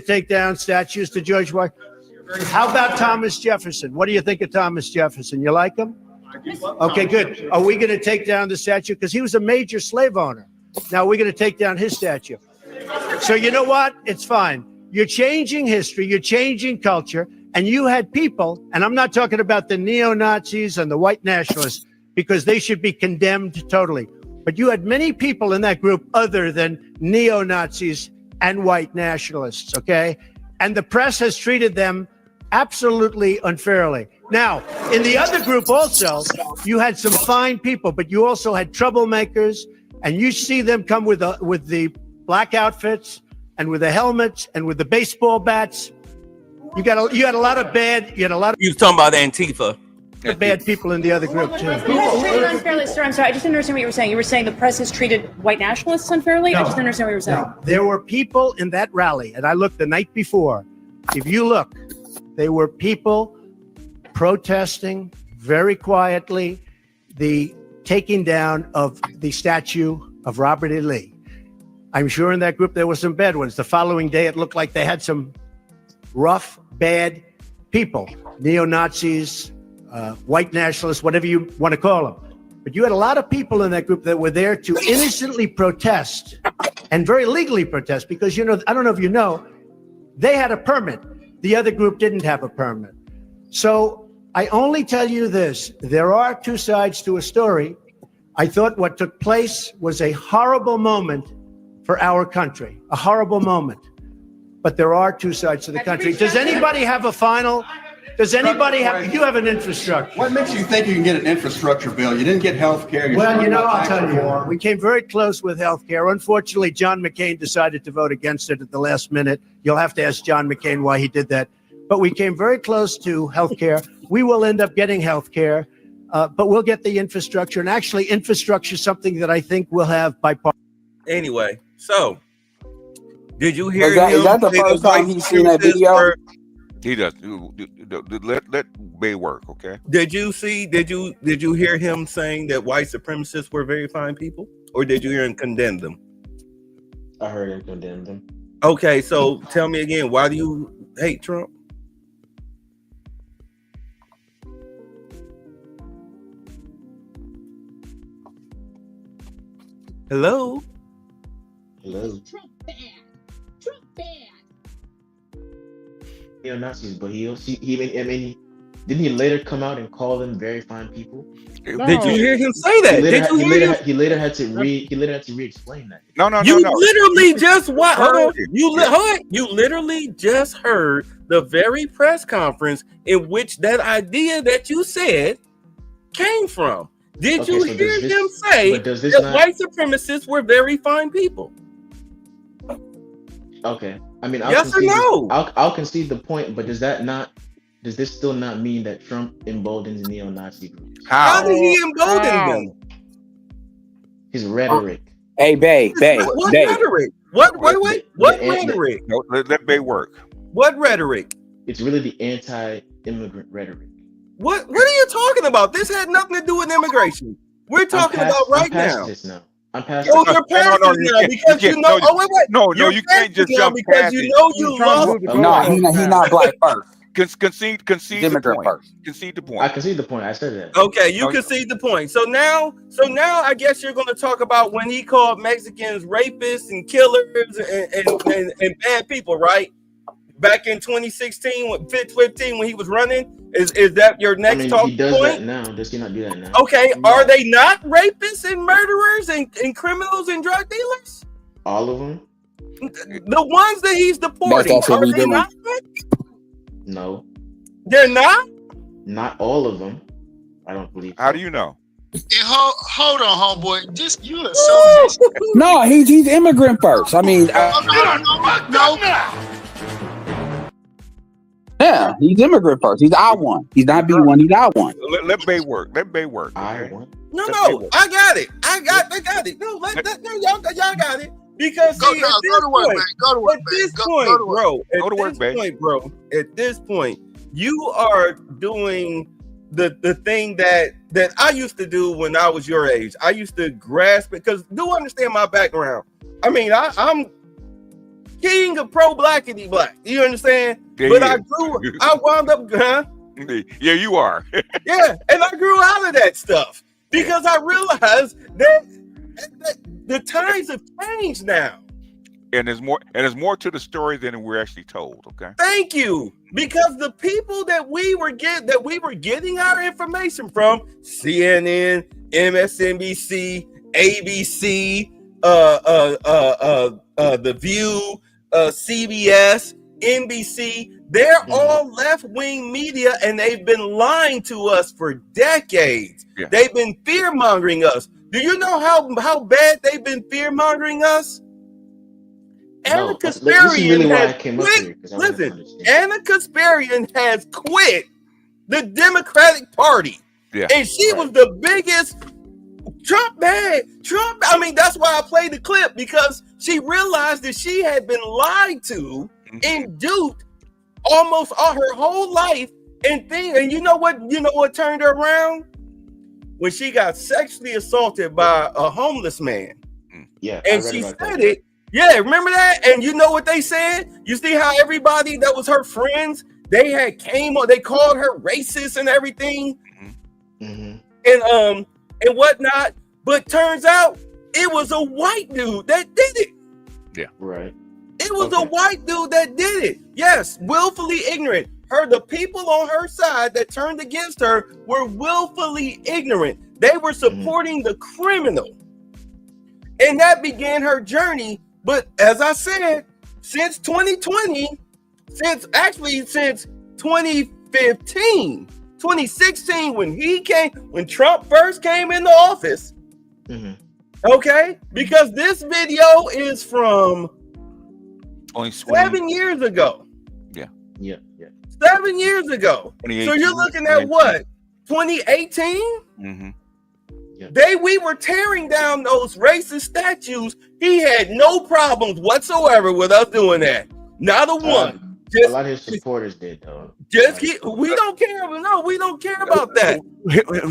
take down statues to George Washington? How about Thomas Jefferson? What do you think of Thomas Jefferson? You like him? Okay, good. Are we going to take down the statue? Because he was a major slave owner. Now we're going to take down his statue. So you know what? It's fine. You're changing history. You're changing culture. And you had people, and I'm not talking about the neo-Nazis and the white nationalists, because they should be condemned totally. But you had many people in that group other than neo-Nazis and white nationalists, okay? And the press has treated them absolutely unfairly. Now, in the other group also, you had some fine people, but you also had troublemakers, and you see them come with the black outfits and with the helmets and with the baseball bats. You had a lot of bad. You was talking about Antifa. Bad people in the other group too. Who was treated unfairly, sir? I'm sorry, I just didn't understand what you were saying. You were saying the press has treated white nationalists unfairly? I just didn't understand what you were saying. No. There were people in that rally, and I looked the night before. If you look, there were people protesting very quietly the taking down of the statue of Robert E. Lee. I'm sure in that group there were some bad ones. The following day, it looked like they had some rough, bad people, neo-Nazis, white nationalists, whatever you want to call them. But you had a lot of people in that group that were there to innocently protest and very legally protest because, I don't know if you know, they had a permit. The other group didn't have a permit. So I only tell you this, there are two sides to a story. I thought what took place was a horrible moment for our country, a horrible moment. But there are two sides to the country. Does anybody have a final? Does anybody have? You have an infrastructure. What makes you think you can get an infrastructure bill? You didn't get health care. Well, I'll tell you, we came very close with health care. Unfortunately, John McCain decided to vote against it at the last minute. You'll have to ask John McCain why he did that. But we came very close to health care. We will end up getting health care, but we'll get the infrastructure. And actually, infrastructure is something that I think we'll have bipartisan. Anyway, so did you hear is that the first time he's seen that video? He does. Let Bay work, okay? Did you hear him saying that white supremacists were very fine people, or did you hear him condemn them? I heard him condemn them. Okay, so tell me again, why do you hate Trump? Hello? Hello. Trump bad. Trump bad. Neo-Nazis, but didn't he later come out and call them very fine people? No. Did you hear him say that? He later had to re-explain that. No. Literally just what? You literally just heard the very press conference in which that idea that you said came from. Did you hear him say that white supremacists were very fine people? Okay. I mean, yes or no? I'll concede the point, but does this still not mean that Trump emboldens neo-Nazi groups? How did he embolden them? His rhetoric. Hey, Bay. What rhetoric? What rhetoric? No, let Bay work. What rhetoric? It's really the anti-immigrant rhetoric. What are you talking about? This had nothing to do with immigration. We're talking about right now. I'm past you're past this now because you know. Oh, wait. No, you can't just jump because past you know you lost. No, he's not black first. Concede the point. First. Concede the point. I concede the point. I said that. Okay, you concede the point. So now I guess you're going to talk about when he called Mexicans rapists and killers and bad people, right? Back in 2016, 15, when he was running, is that your next talking he does point? That now. Does he not do that now? Okay, are they not rapists and murderers and criminals and drug dealers? All of them? The ones that he's deporting, are they not? No. They're not? Not all of them. I don't believe. How do you know? And hold on, homeboy. Just you are so no, he's immigrant first. I mean, no. Yeah, he's immigrant first. He's I1. He's not B1. He's I1. Let Bay work. Let Bay work. I1. No, I got it. I got it. No, y'all got it. Because go to work, bro. At this point, you are doing the thing that I used to do when I was your age. I used to grasp it because do understand my background. I mean, I'm king of pro-blackity black. You understand? Yeah, but I wound up, Yeah, you are. Yeah, and I grew out of that stuff because I realized that the times have changed now. And there's more to the story than we're actually told. Okay. Thank you. Because the people that we were getting our information from, CNN, MSNBC, ABC, The View, CBS, NBC, they're all left-wing media, and they've been lying to us for decades. Yeah. They've been fear-mongering us. Do you know how bad they've been fear-mongering us? Anna Kasparian Anna Kasparian has quit the Democratic Party. Yeah. And she was the biggest Trump bad. I mean, that's why I played the clip, because she realized that she had been lied to and duped almost all her whole life. And you know what turned her around? When she got sexually assaulted by a homeless man. Yeah. And she said it. Yeah, remember that? And you know what they said? You see how everybody that was her friends, they called her racist and everything. And whatnot. But turns out it was a white dude that did it. Yeah. Right. It was a white dude that did it. Yes, willfully ignorant. The people on her side that turned against her were willfully ignorant. They were supporting the criminal. And that began her journey. But as I said, since 2020, since 2015, 2016, when Trump first came into office, okay, because this video is from only 7 years ago. Yeah. 7 years ago. So you're looking at what? 2018? We were tearing down those racist statues. He had no problems whatsoever with us doing that. Not a one. a lot of his supporters did though. We don't care. No, we don't care about that.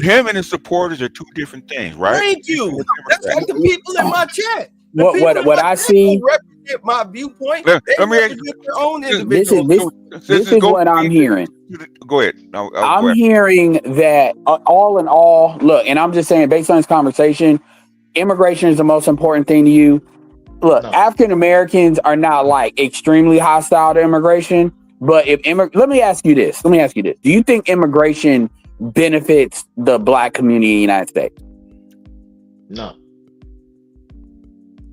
Him and his supporters are two different things, right? Thank you. That's like the people in my chat. What I see represent my viewpoint. Let me represent their own individual. This is what I'm hearing. Go ahead. I'm hearing that all in all, look, and I'm just saying, based on this conversation, immigration is the most important thing to you. Look, African Americans are not like extremely hostile to immigration, but let me ask you this. Do you think immigration benefits the black community in the United States? No.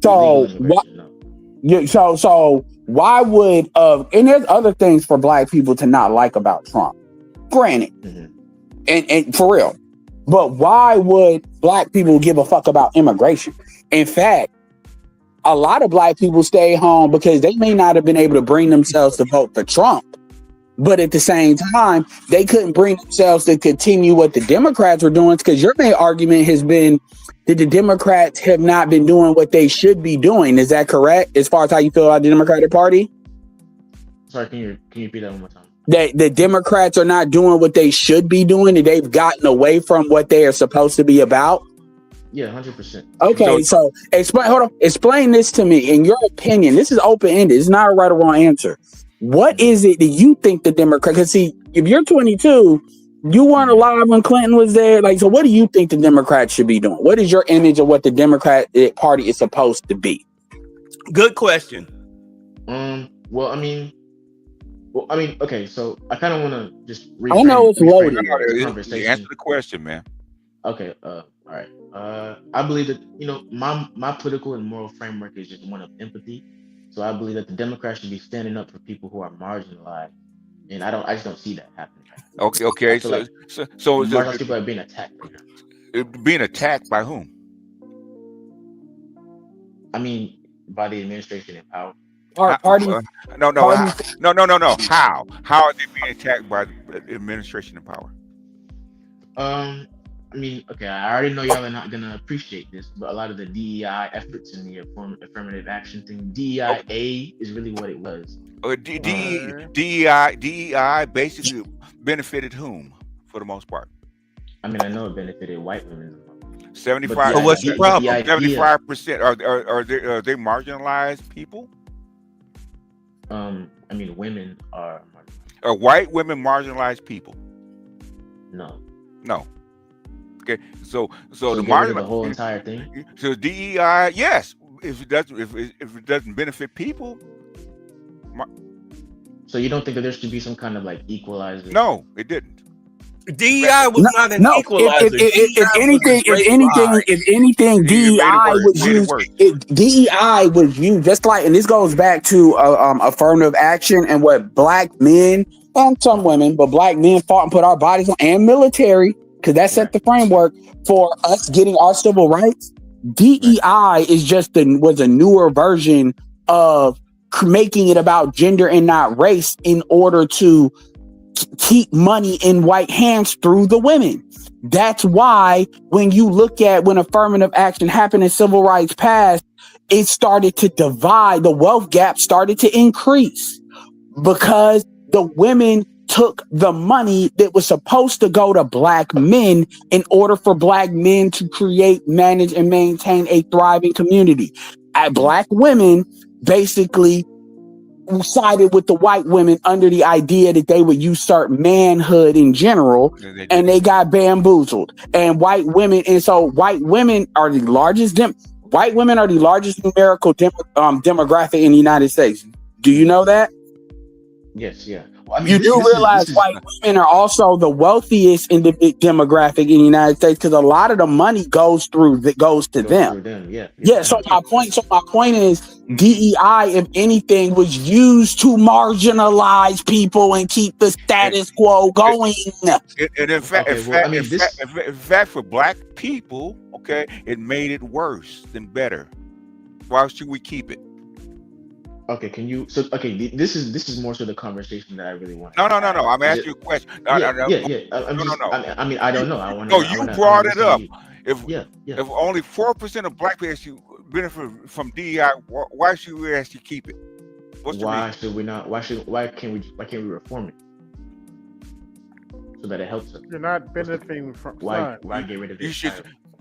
So why would and there's other things for black people to not like about Trump, granted, and for real, but why would black people give a fuck about immigration? In fact, a lot of black people stay home because they may not have been able to bring themselves to vote for Trump, but at the same time, they couldn't bring themselves to continue what the Democrats were doing, because your main argument has been that the Democrats have not been doing what they should be doing. Is that correct? As far as how you feel about the Democratic Party? Sorry, can you repeat that one more time? That the Democrats are not doing what they should be doing, that they've gotten away from what they are supposed to be about? Yeah, 100%. Okay, so explain this to me. In your opinion, this is open-ended. It's not a right or wrong answer. What is it that you think the Democrats, because see, if you're 22, you weren't alive when Clinton was there. Like, so what do you think the Democrats should be doing? What is your image of what the Democratic Party is supposed to be? Good question. Okay, so I kind of want to just I know it's loaded. Answer the question, man. Okay, all right. I believe that, my political and moral framework is just one of empathy. So I believe that the Democrats should be standing up for people who are marginalized, and I just don't see that happening. Okay. So marginalized people are being attacked right now. Being attacked by whom? I mean, by the administration in power. No. How are they being attacked by the administration in power? I mean, okay, I already know y'all are not gonna appreciate this, but a lot of the DEI efforts in the affirmative action thing, DEI is really what it was. DEI basically benefited whom, for the most part? I mean, I know it benefited white women. 75. So what's the problem? 75% are they marginalized people? I mean, women are. Are white women marginalized people? No. Okay, so the whole entire thing. So DEI, yes. If it doesn't benefit people. So you don't think that there should be some kind of like equalizer? No, it didn't. DEI was not an equalizer. If anything, DEI was used just like, and this goes back to affirmative action and what black men and some women, but black men fought and put our bodies on, and military, because that set the framework for us getting our civil rights. DEI was a newer version of making it about gender and not race in order to keep money in white hands through the women. That's why when you look at when affirmative action happened and civil rights passed, it started to divide. The wealth gap started to increase because the women took the money that was supposed to go to black men in order for black men to create, manage, and maintain a thriving community. Black women basically sided with the white women under the idea that they would usurp manhood in general, and they got bamboozled. And white women are the largest numerical demographic in the United States. Do you know that? Yes, yeah. Well, I mean, you do realize white women are also the wealthiest in the demographic in the United States, because a lot of the money goes to them. Yeah. So my point is, DEI, if anything, was used to marginalize people and keep the status quo going. And in fact, for black people, okay, it made it worse than better. Why should we keep it? Okay, this is more so the conversation that I really want. No. I'm asking you a question. No. I mean, I don't know. You brought it up. If only 4% of black people benefit from DEI, why should we actually keep it? What's the why reason? should we not? Why can't we reform it so that it helps us? You're not benefiting from Why son. get rid of You it should.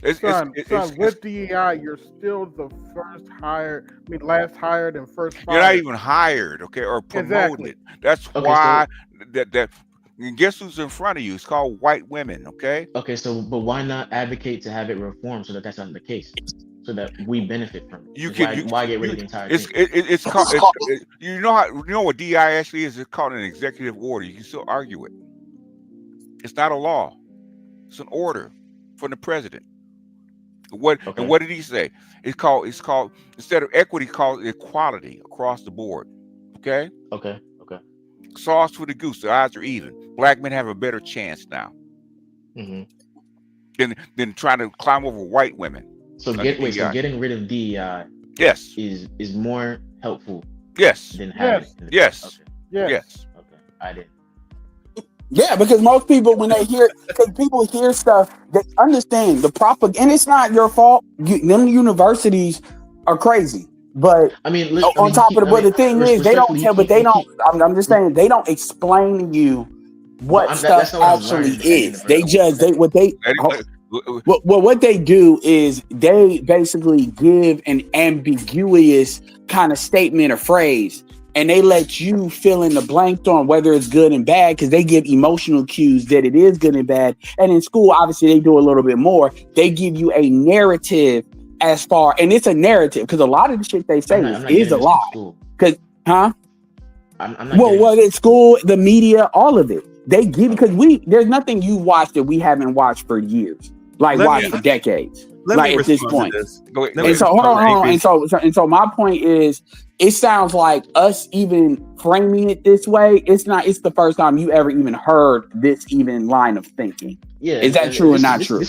entirely? Son, with DEI, you're still the last hired and first fired. You're not even hired, okay, or promoted. Exactly. That's Okay, why that. And guess who's in front of you? It's called white women, okay? Okay, so but why not advocate to have it reformed so that that's not the case, so that we benefit from it? Why get rid of the entire thing? It's called. You know what DI actually is? It's called an executive order. You can still argue it. It's not a law. It's an order from the president. And what did he say? It's called instead of equity, called equality across the board. Okay. Okay. Sauce for the goose. The odds are even. Black men have a better chance now than trying to climb over white women. So getting rid of DEI yes is more helpful than having it. Yes. Okay. I did. Yeah, because most people, when they hear, because people hear stuff, they understand the propaganda, and it's not your fault. Them universities are crazy. But I mean, on top of the thing is, they don't tell, but they don't. I'm just saying, they don't explain to you what stuff actually is. They just what they do is they basically give an ambiguous kind of statement or phrase, and they let you fill in the blanks on whether it's good and bad, because they give emotional cues that it is good and bad. And in school, obviously, they do a little bit more. They give you a narrative. As far, and it's a narrative, because a lot of the shit they say is a lie. Because, well, at school, the media, all of it, they give, because there's nothing you watch that we haven't watched for years, watched for decades, at this point. And so, hold on. And so, my point is, it sounds like us even framing it this way. It's not. It's the first time you ever even heard this even line of thinking. Yeah, is that true or not true?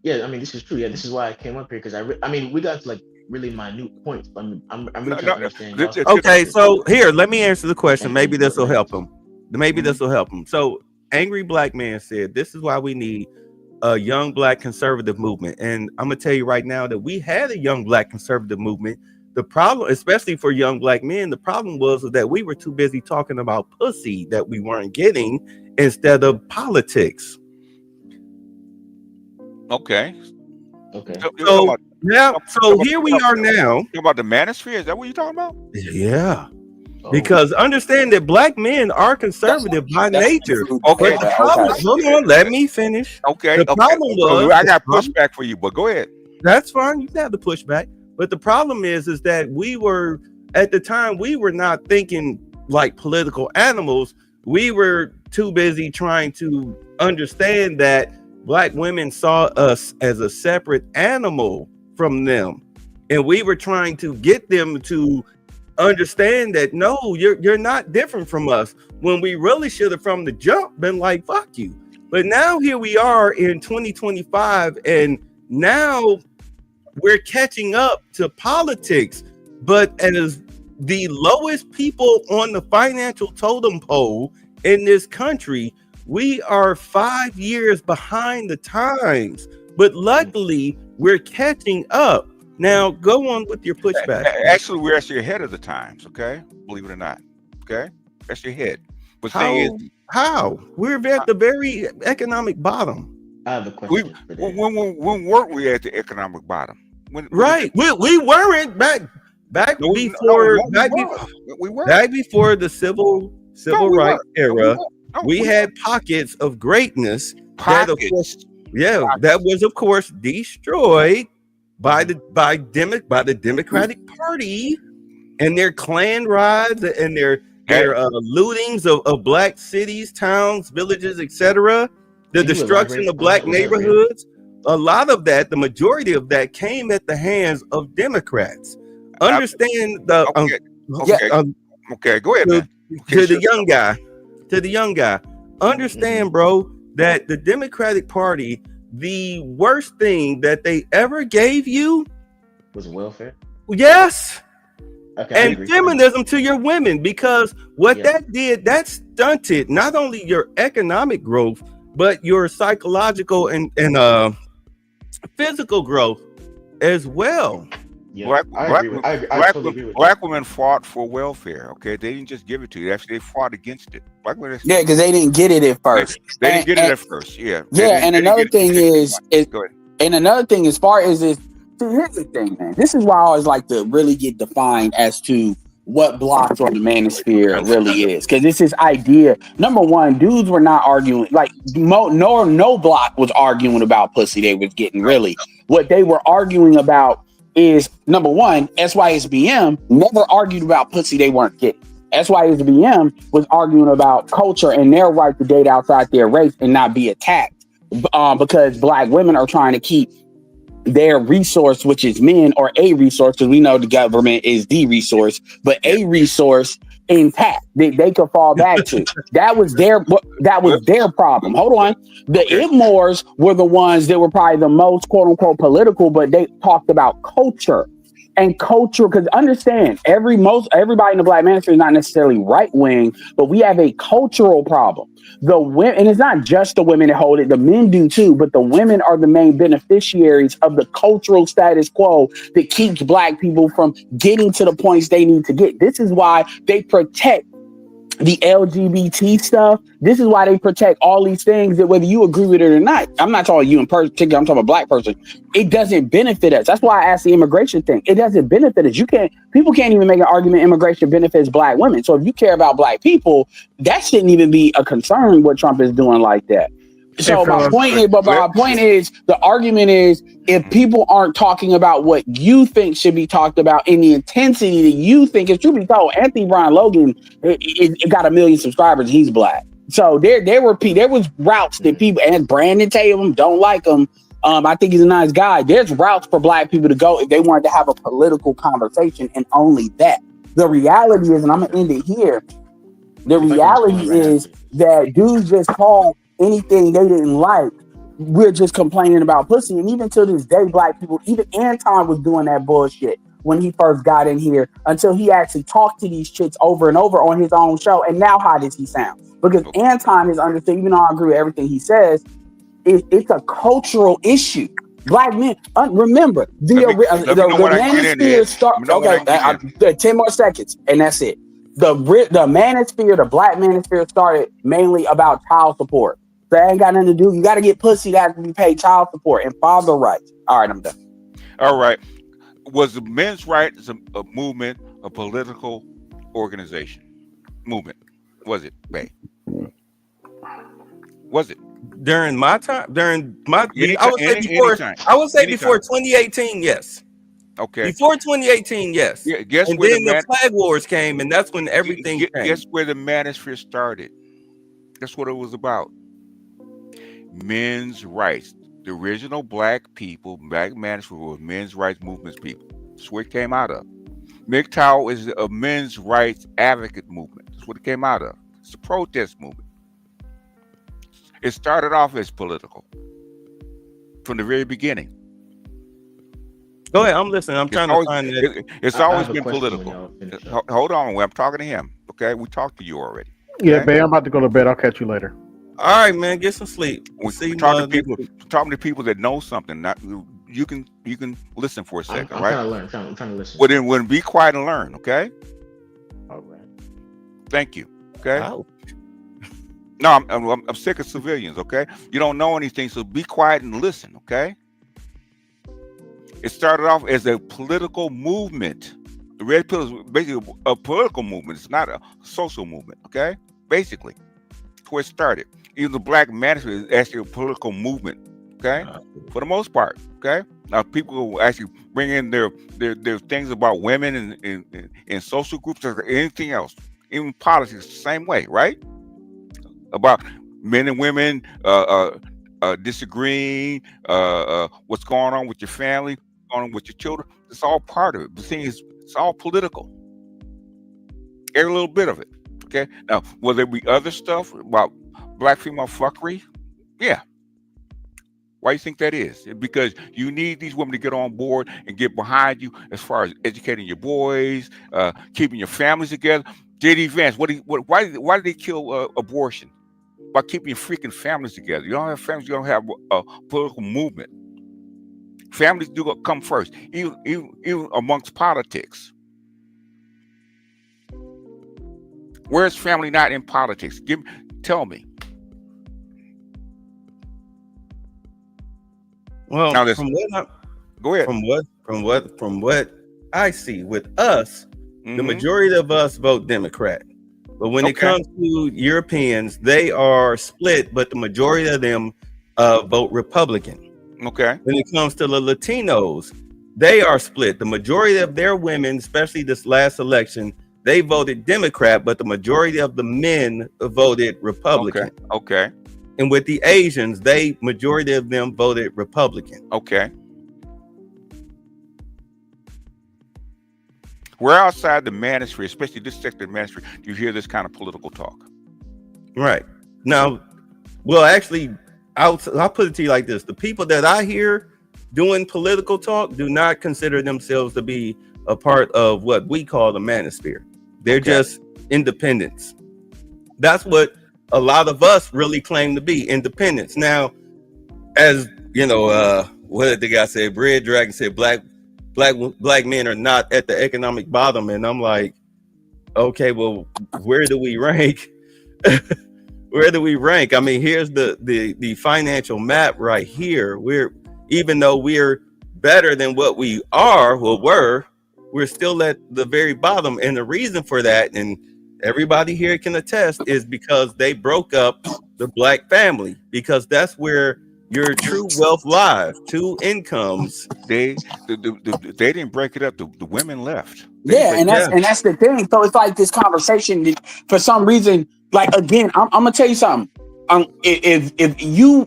Yeah, I mean, this is true. Yeah, this is why I came up here, because we got to really minute points. But I'm really trying to understand. Okay, so here, let me answer the question. Maybe this will help him. So, Angry Black Man said, this is why we need a young black conservative movement. And I'm gonna tell you right now that we had a young black conservative movement. The problem, especially for young black men, the problem was that we were too busy talking about pussy that we weren't getting instead of politics. Okay. So here we are now. You about the manosphere? Is that what you're talking about? Yeah. Because understand that black men are conservative by nature. Okay. Hold on, let me finish. Okay. The problem was, I got pushback for you, but go ahead. That's fine. You can have the pushback. But the problem is that we were, at the time, we were not thinking like political animals. We were too busy trying to understand that Black women saw us as a separate animal from them. And we were trying to get them to understand that, no, you're not different from us, when we really should have from the jump been like, fuck you. But now here we are in 2025, and now we're catching up to politics. But as the lowest people on the financial totem pole in this country, we are 5 years behind the times, but luckily we're catching up. Now go on with your pushback. Actually, we're actually ahead of the times, okay? Believe it or not, okay? Actually ahead. But how? We're at the very economic bottom. I have a question. When weren't we at the economic bottom? We weren't back before the civil rights era. We had pockets of greatness that was of course destroyed by the Democratic Party and their Klan rides and their lootings of black cities, towns, villages, etc. The destruction of black neighborhoods. A lot of that, the majority of that, came at the hands of Democrats. Understand the go ahead, man. To the young guy, understand, bro, that the Democratic Party, the worst thing that they ever gave you was welfare. Yes. Okay, and feminism to your women, because what that did, that stunted not only your economic growth, but your psychological and physical growth as well. Black women fought for welfare. Okay, they didn't just give it to you. Actually, they fought against it. Black women, Yeah, because they didn't get it at first. They didn't get it at first. Yeah. Yeah, and another thing is, as far as this, see, here's the thing, man. This is why I always like to really get defined as to what blocks or the manosphere really is. Because it's this idea. Number one, dudes were not arguing, like no block was arguing about pussy they was getting, really. What they were arguing about is, number one, SYSBM never argued about pussy they weren't getting. SYSBM was arguing about culture and their right to date outside their race and not be attacked because black women are trying to keep their resource, which is men, or a resource, because we know the government is the resource, but a resource intact they could fall back to. That was their problem. Hold on. The Itmores were the ones that were probably the most quote unquote political, but they talked about culture. And culture, because understand, everybody in the black manosphere is not necessarily right wing, but we have a cultural problem. The women, and it's not just the women that hold it, the men do too, but the women are the main beneficiaries of the cultural status quo that keeps black people from getting to the points they need to get. This is why they protect the LGBT stuff. This is why they protect all these things that whether you agree with it or not, I'm not talking you in particular, I'm talking about a black person. It doesn't benefit us. That's why I asked the immigration thing. It doesn't benefit us. People can't even make an argument immigration benefits black women. So if you care about black people, that shouldn't even be a concern what Trump is doing like that. So my point is, the argument is, if people aren't talking about what you think should be talked about in the intensity that you think is true, because Anthony Brian Logan, it got 1 million subscribers. He's black. So there was routes that people, and Brandon Tatum don't like him. I think he's a nice guy. There's routes for black people to go if they wanted to have a political conversation, and only that. The reality is, and I'm gonna end it here. The reality is that dudes just call anything they didn't like. We're just complaining about pussy. And even to this day, black people, even Anton was doing that bullshit when he first got in here, until he actually talked to these chicks over and over on his own show. And now how does he sound? Because Anton is understood, even though I agree with everything he says, it's a cultural issue. Black men, remember, the manosphere started. Okay, 10 more seconds, and that's it. The manosphere, the black manosphere started mainly about child support. That ain't got nothing to do. You got to get pussy that can be paid child support and father rights. All right, I'm done. All right. Was the men's rights a movement, a political organization? Movement. Was it, Bay? Was it? During my time? I would say before 2018, yes. Okay. Before 2018, yes. Yeah, guess and where then the flag wars came, and that's when everything came. Guess where the manosphere started? That's what it was about. Men's rights. The original black manosphere was men's rights movements people. That's where it came out of. MGTOW is a men's rights advocate movement. That's what it came out of. It's a protest movement. It started off as political from the very beginning. Go ahead, I'm listening. I'm trying to find it. It's always been political. Hold on, I'm talking to him. Okay, we talked to you already. Okay? Yeah, babe, I'm about to go to bed. I'll catch you later. All right, man, get some sleep. We're talking to people that know something. Not you can listen for a second, right? I'm trying to listen. Well, then be quiet and learn. Okay. All right. Thank you. Okay. Wow. No, I'm sick of civilians. Okay. You don't know anything, so be quiet and listen. Okay. It started off as a political movement. The Red Pill is basically a political movement. It's not a social movement. Okay. Basically, that's where it started. Even the black manosphere is actually a political movement. Okay, for the most part. Okay, now people will actually bring in their things about women and social groups or anything else, even politics, the same way, right? About men and women disagreeing, what's going on with your family, going on with your children. It's all part of it. The thing is, it's all political. Every little bit of it. Okay. Now, will there be other stuff about black female fuckery? Yeah. Why do you think that is? Because you need these women to get on board and get behind you as far as educating your boys, keeping your families together. J.D. Vance, why did they kill abortion? By keeping your freaking families together. You don't have families, you don't have a political movement. Families do come first, even amongst politics. Where's family not in politics? Tell me. Well, Now go ahead. From what I see with us, the majority of us vote Democrat. But when it comes to Europeans, they are split, but the majority of them vote Republican. Okay. When it comes to the Latinos, they are split. The majority of their women, especially this last election, they voted Democrat, but the majority of the men voted Republican. Okay. And with the Asians, majority of them voted Republican. Okay. Where outside the manosphere, especially this sector of the manosphere, do you hear this kind of political talk? Right. Now, well, actually, I'll put it to you like this. The people that I hear doing political talk do not consider themselves to be a part of what we call the manosphere. They're just independents. That's what a lot of us really claim to be, independents. Now, as you know, what did the guy say? Bread Dragon said black men are not at the economic bottom. And I'm like, okay, well, where do we rank? Where do we rank? I mean, here's the financial map right here. Even though we're better than what we were, we're still at the very bottom. And the reason for that, and everybody here can attest, is because they broke up the black family, because that's where your true wealth lies. Two incomes. They didn't break it up. The women left. And that's the thing. So it's like this conversation that, for some reason, like, again, I'm gonna tell you something. If you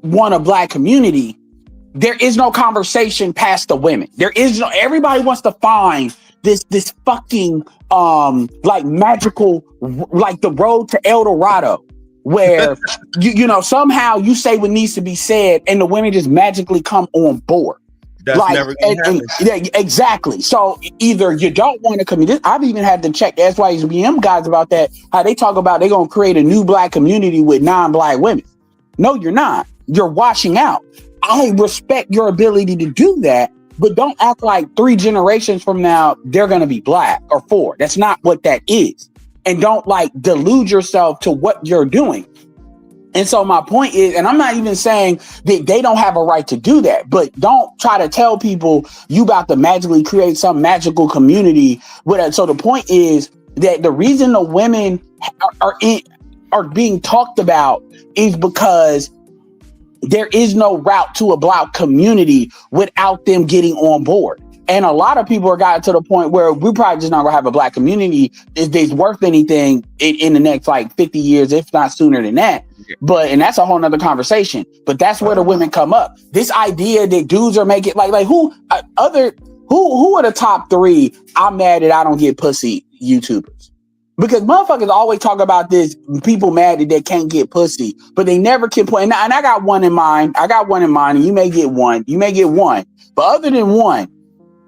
want a black community, there is no conversation past the women. There is no. Everybody wants to find this fucking like magical, like the road to El Dorado, where you know, somehow you say what needs to be said and the women just magically come on board. That's like, never gonna happen. Yeah, exactly. So either you don't want to community. I've even had to check the SYSBM guys about that, how they talk about they're gonna create a new black community with non-black women. No, you're not. You're washing out. I respect your ability to do that, but don't act like 3 generations from now they're gonna be black, or 4. That's not what that is. And don't like delude yourself to what you're doing. And so my point is, and I'm not even saying that they don't have a right to do that, but don't try to tell people you about to magically create some magical community. So the point is that the reason the women are being talked about is because there is no route to a black community without them getting on board. And a lot of people are gotten to the point where we're probably just not gonna have a black community that's worth anything in the next like 50 years, if not sooner than that. And that's a whole nother conversation. But that's where the women come up. This idea that dudes are making like who are the top 3 I'm mad that I don't get pussy YouTubers? Because motherfuckers always talk about this, people mad that they can't get pussy, but they never can put. And I got one in mind. And you may get one. But other than one,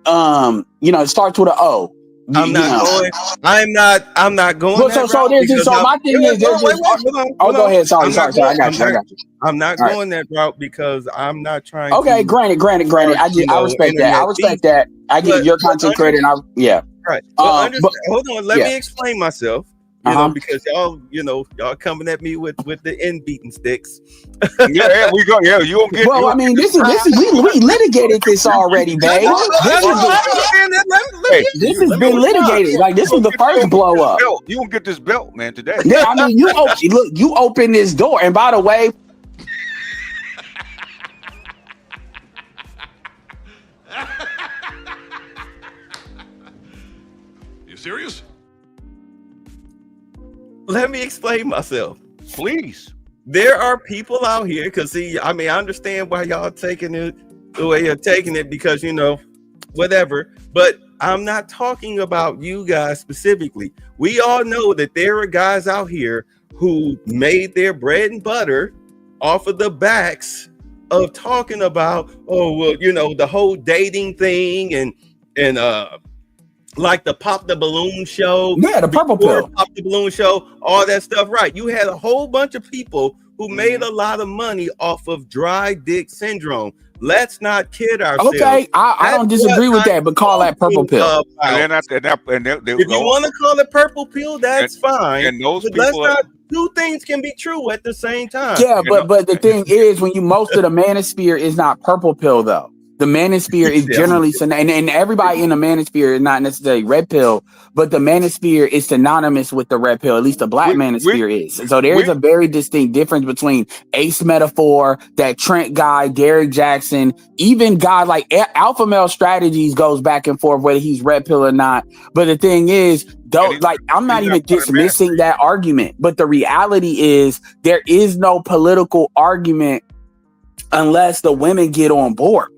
it starts with an O. I'm not going. Well, so my thing is, go ahead. Sorry. I got you. I'm not going that route because I'm not trying. Okay, granted. I respect that. I give your content credit. Right. Hold on. Let me explain myself. You know, because y'all coming at me with the end beating sticks. Yeah, we go. Yeah, you won't get. Well, I mean, this is we litigated this already, babe. This has been litigated. Like, this was the first blow up. You won't get this belt, man, today. Yeah, I mean, you open this door, and by the way. You serious? Let me explain myself, please. There are people out here, because see, I mean, I understand why y'all taking it the way you're taking it, because whatever. But I'm not talking about you guys specifically. We all know that there are guys out here who made their bread and butter off of the backs of talking about, the whole dating thing and like the Pop the Balloon show. Yeah, the Purple Pill. Pop the Balloon show, all that stuff. Right. You had a whole bunch of people who made a lot of money off of dry dick syndrome. let's not kid ourselves. Okay, I don't disagree with that, but call that purple pill. And if you want to call it purple pill, that's fine. And those but people, two things can be true at the same time. Yeah, but the thing is, when you most of the manosphere is not purple pill though. The manosphere is generally and everybody in the manosphere is not necessarily red pill, but the manosphere is synonymous with the red pill. At least the black manosphere is. So there's a very distinct difference between Ace Metaphor, that Trent guy, Derek Jackson, even guy like Alpha Male Strategies goes back and forth whether he's red pill or not. But the thing is, I'm not even dismissing that argument, but the reality is there is no political argument unless the women get on board.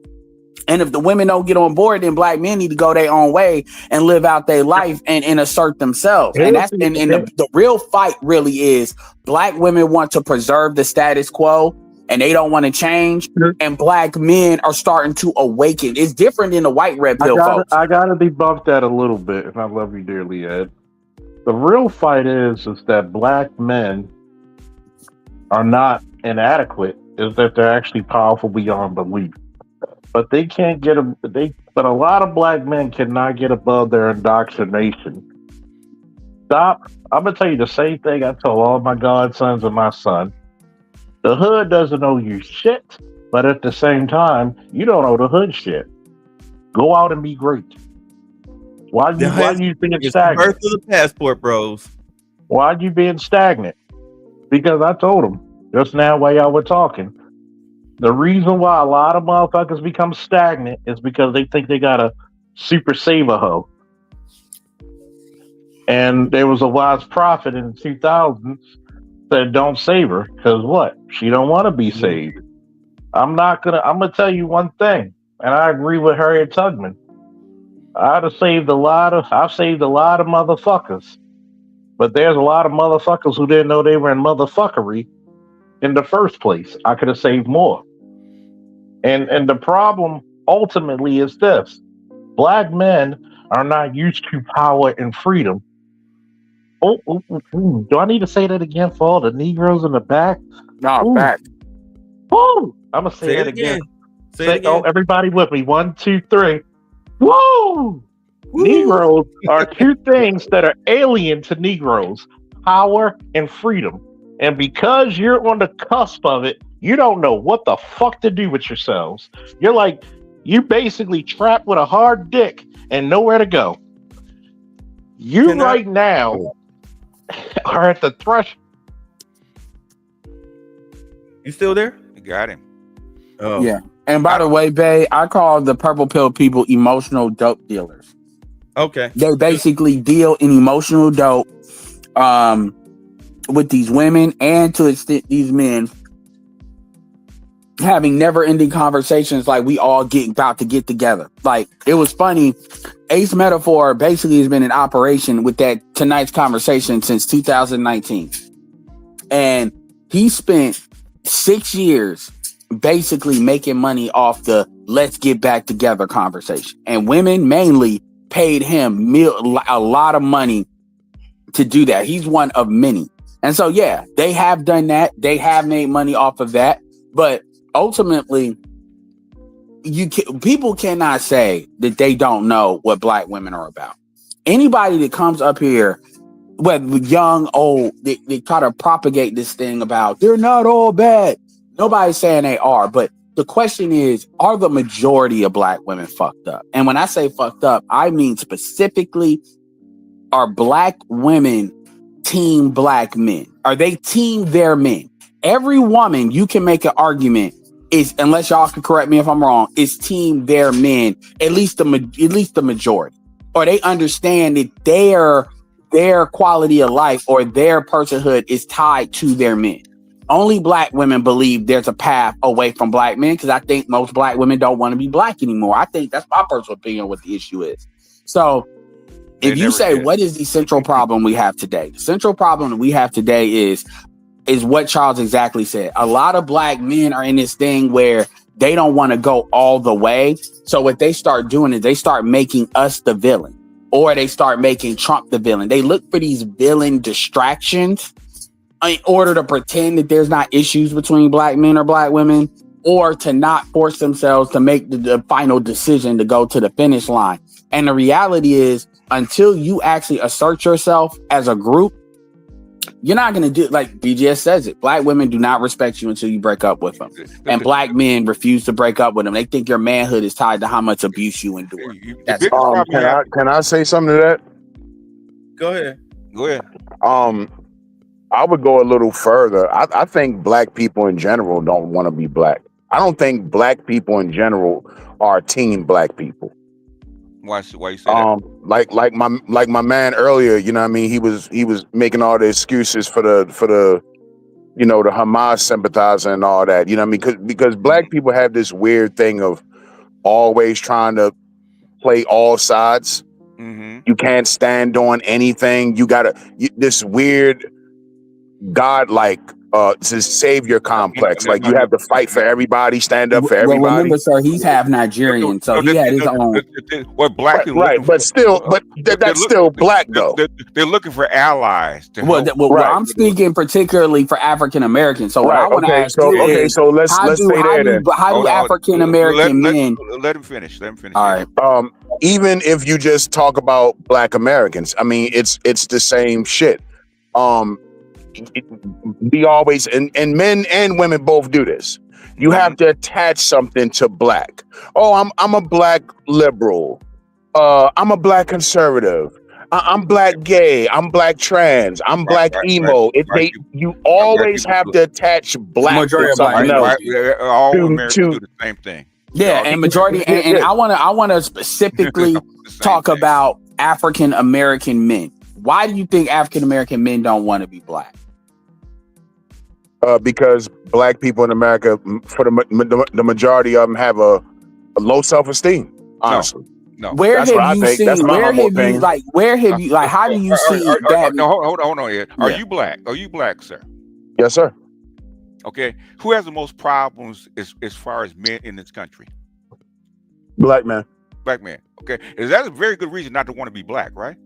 And if the women don't get on board, then black men need to go their own way and live out their life and assert themselves. And that's the real fight really is black women want to preserve the status quo and they don't want to change. And black men are starting to awaken. It's different than the white red pill folks. I gotta debunk that a little bit, and I love you dearly, Ed. The real fight is that black men are not inadequate, is that they're actually powerful beyond belief. But they can't get but a lot of black men cannot get above their indoctrination. I'm gonna tell you the same thing I told all my godsons and my son. The hood doesn't owe you shit, but at the same time, you don't owe the hood shit. Go out and be great. Why you being stagnant? Birth of the passport, bros. Why you being stagnant? Because I told them just now while y'all were talking. The reason why a lot of motherfuckers become stagnant is because they think they got a super saver hoe. And there was a wise prophet in the 2000s said, don't save her, because what? She don't want to be saved. I'm gonna tell you one thing, and I agree with Harriet Tubman. I've saved a lot of motherfuckers. But there's a lot of motherfuckers who didn't know they were in motherfuckery in the first place. I could have saved more. And the problem ultimately is this. Black men are not used to power and freedom. Do I need to say that again for all the Negroes in the back? No, back. Woo! I'm going to say it again. Say it again. Oh, everybody with me. 1, 2, 3. Woo! Negroes are two things that are alien to Negroes. Power and freedom. And because you're on the cusp of it, you don't know what the fuck to do with yourselves. You basically trapped with a hard dick and nowhere to go. You now are at the threshold. You still there? You got him. Oh. Yeah. And by the way, Bae, I call the purple pill people emotional dope dealers. Okay. They basically deal in emotional dope with these women and to extent these men having never-ending conversations like we all about to get together. Like, it was funny. Ace Metaphor basically has been in operation with that tonight's conversation since 2019. And he spent 6 years basically making money off the let's get back together conversation. And women mainly paid him a lot of money to do that. He's one of many. And so, yeah, they have done that. They have made money off of that. But ultimately, people cannot say that they don't know what black women are about. Anybody that comes up here, whether young, old, they try to propagate this thing about they're not all bad. Nobody's saying they are. But the question is, are the majority of black women fucked up? And when I say fucked up, I mean specifically, are black women team black men? Are they team their men? Every woman, you can make an argument, is, unless y'all can correct me if I'm wrong, is team their men, at least the majority. Or they understand that their quality of life or their personhood is tied to their men. Only black women believe there's a path away from black men, because I think most black women don't want to be black anymore. I think that's my personal opinion on what the issue is. So if you say, what is the central problem we have today? The central problem that we have today is what Charles exactly said. A lot of black men are in this thing where they don't want to go all the way. So what they start doing is they start making us the villain, or they start making Trump the villain. They look for these villain distractions in order to pretend that there's not issues between black men or black women. or to not force themselves to make the final decision to go to the finish line. And the reality is, until you actually assert yourself as a group, you're not going to do, like BGS says it, black women do not respect you until you break up with them. And black men refuse to break up with them. They think your manhood is tied to how much abuse you endure. That's can I say something to that? Go ahead. Go ahead. I would go a little further. I think black people in general don't want to be black. I don't think black people in general are team black people. Why you say that? Like my man earlier, you know what I mean? He was making all the excuses for the you know, the Hamas sympathizer and all that. You know what I mean? Because black people have this weird thing of always trying to play all sides. Mm-hmm. You can't stand on anything. You gotta this weird godlike savior complex. Like you have to fight for everybody, stand up for everybody. Well, remember, sir, he's half Nigerian, so he had his own. What black people? Right, but still, that's still black though. They're looking for allies. I'm speaking particularly for African Americans. So what I want to ask you is, so let's stay there then. How do African American men? Let him finish. Let him finish. All right. Even if you just talk about black Americans, I mean, it's the same shit. We always and men and women both do this. You have to attach something to black. Oh, I'm a black liberal. I'm a black conservative. I'm black gay. I'm black trans. I'm black emo. You always have to attach black to something else. All Americans do the same thing. Yeah, and majority, and I want to specifically talk about African American men. Why do you think African American men don't want to be black? Because black people in America, for the majority of them, have a low self-esteem. Honestly, no. Where have you seen? Where have you how do you see that? No, hold on, Ed. Are you black? Are you black, sir? Yes, sir. Okay. Who has the most problems as far as men in this country? Black man. Black man. Okay. Is that a very good reason not to want to be black, right?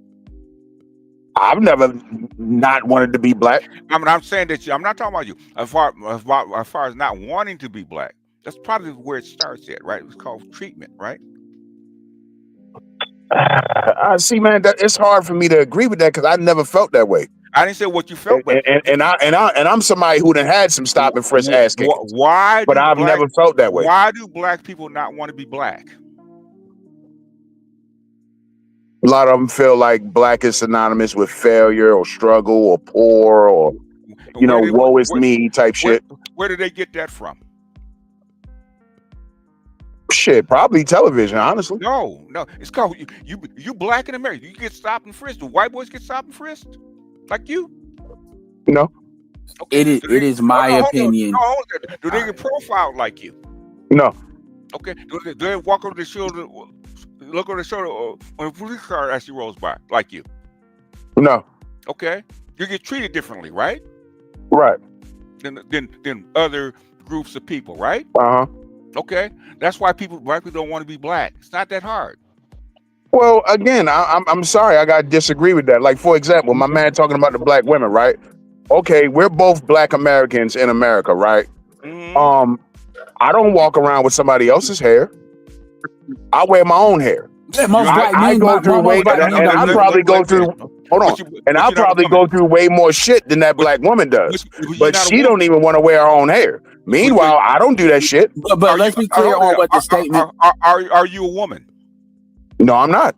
I've never not wanted to be black. I mean, I'm saying that I'm not talking about you. As far as not wanting to be black, that's probably where it starts at, right? It's called treatment, right? I see, man. It's hard for me to agree with that because I never felt that way. I didn't say what you felt, and I'm somebody who done had some stop and frisk ass kickings. Why? But I've never felt that way. Why do black people not want to be black? A lot of them feel like black is synonymous with failure or struggle or poor or, woe is me type shit. Where did they get that from? Shit, probably television, honestly. No. It's called you black in America. You get stopped and frisked. Do white boys get stopped and frisked? Like you? No. Okay. It is my opinion. Do they get profiled like you? No. Okay. Do they walk over the shoulder, look over the shoulder when a police car actually rolls by like you? No. Okay. You get treated differently, right? Right. Than other groups of people, right? Uh-huh. Okay. That's why black people don't want to be black. It's not that hard. Well, again, I'm sorry, I gotta disagree with that. Like, for example, my man talking about the black women, right? Okay, we're both black Americans in America, right? Mm-hmm. I don't walk around with somebody else's hair. I wear my own hair. Yeah, I go through way, and I probably go through. Hold on, and I probably go through way more shit than that black woman does. But she don't even want to wear her own hair. Meanwhile, I don't do that shit. But let's be clear on what the statement. Are you a woman? No, I'm not.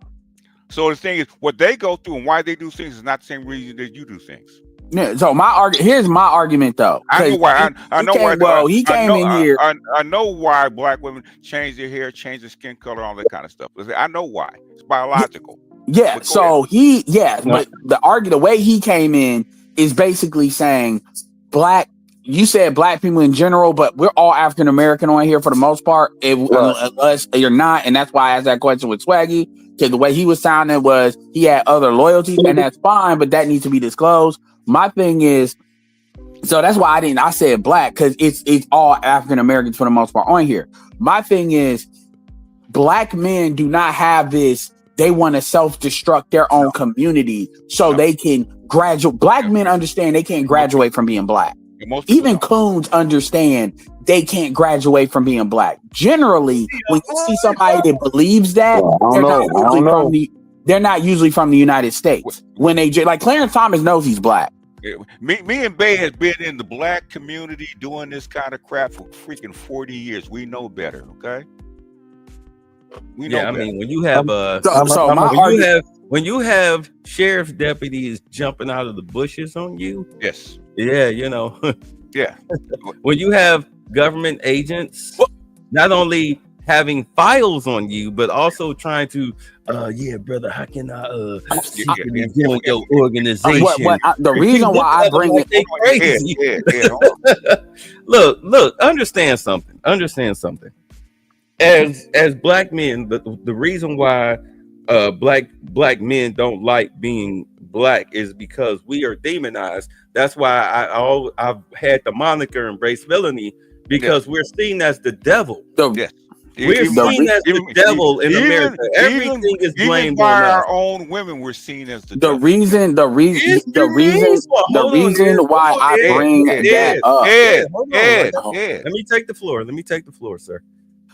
So the thing is, what they go through and why they do things is not the same reason that you do things. Yeah. So here's my argument, though. I know why. I know why. Well, he came in here. I know why black women change their hair, change their skin color, all that kind of stuff. I know why. It's biological. Yeah. So but the way he came in is basically saying black. You said black people in general, but we're all African American on here for the most part. Unless you're not, and that's why I asked that question with Swaggy, because the way he was sounding was he had other loyalties, and that's fine, but that needs to be disclosed. My thing is, so that's why I said black, because it's all African Americans for the most part on here. My thing is, black men do not have this. They want to self-destruct their own community so they can graduate. Black men understand they can't graduate from being black. Even coons understand they can't graduate from being black. Generally, when you see somebody that believes that, they're not usually from the United States. When they like Clarence Thomas knows he's black. Me and Bay has been in the black community doing this kind of crap for freaking 40 years. We know better, okay? We know better. I mean, when you have when you have sheriff's deputies jumping out of the bushes on you, yes, yeah, you know, yeah. When you have government agents not only having files on you, but also trying to, yeah, brother, how can I secretly join your organization? The reason why I bring it crazy. Look, understand something. As black men, the reason why black men don't like being black is because we are demonized. That's why I've had the moniker embrace villainy, because we're seen as the devil. We're seen as the devil in America. Everything is blamed by on our us. own women. We're seen as the The reason why I bring that up. Let me take the floor. Sir.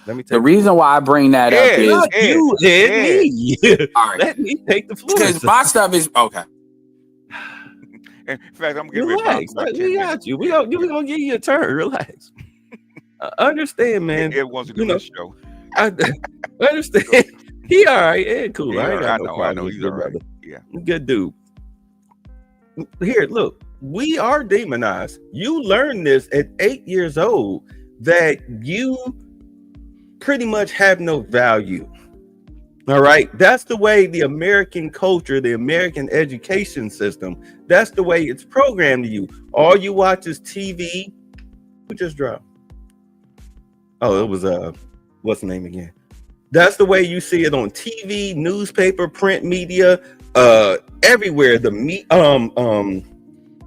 The reason why I bring that up is you hit me. All right. Let me take the floor. Because my stuff is okay. In fact, I'm getting relax. We got you. We're gonna give you a turn. Relax. Understand, man. It wasn't a good show. I understand. He all right. Yeah, cool. Yeah, I know. He's all right. Yeah, good dude. Here, look. We are demonized. You learned this at 8 years old that you pretty much have no value. All right. That's the way the American culture, the American education system, that's the way it's programmed to you. All you watch is TV. Who just dropped? Oh, it was what's the name again? That's the way you see it on TV, newspaper, print media, everywhere. The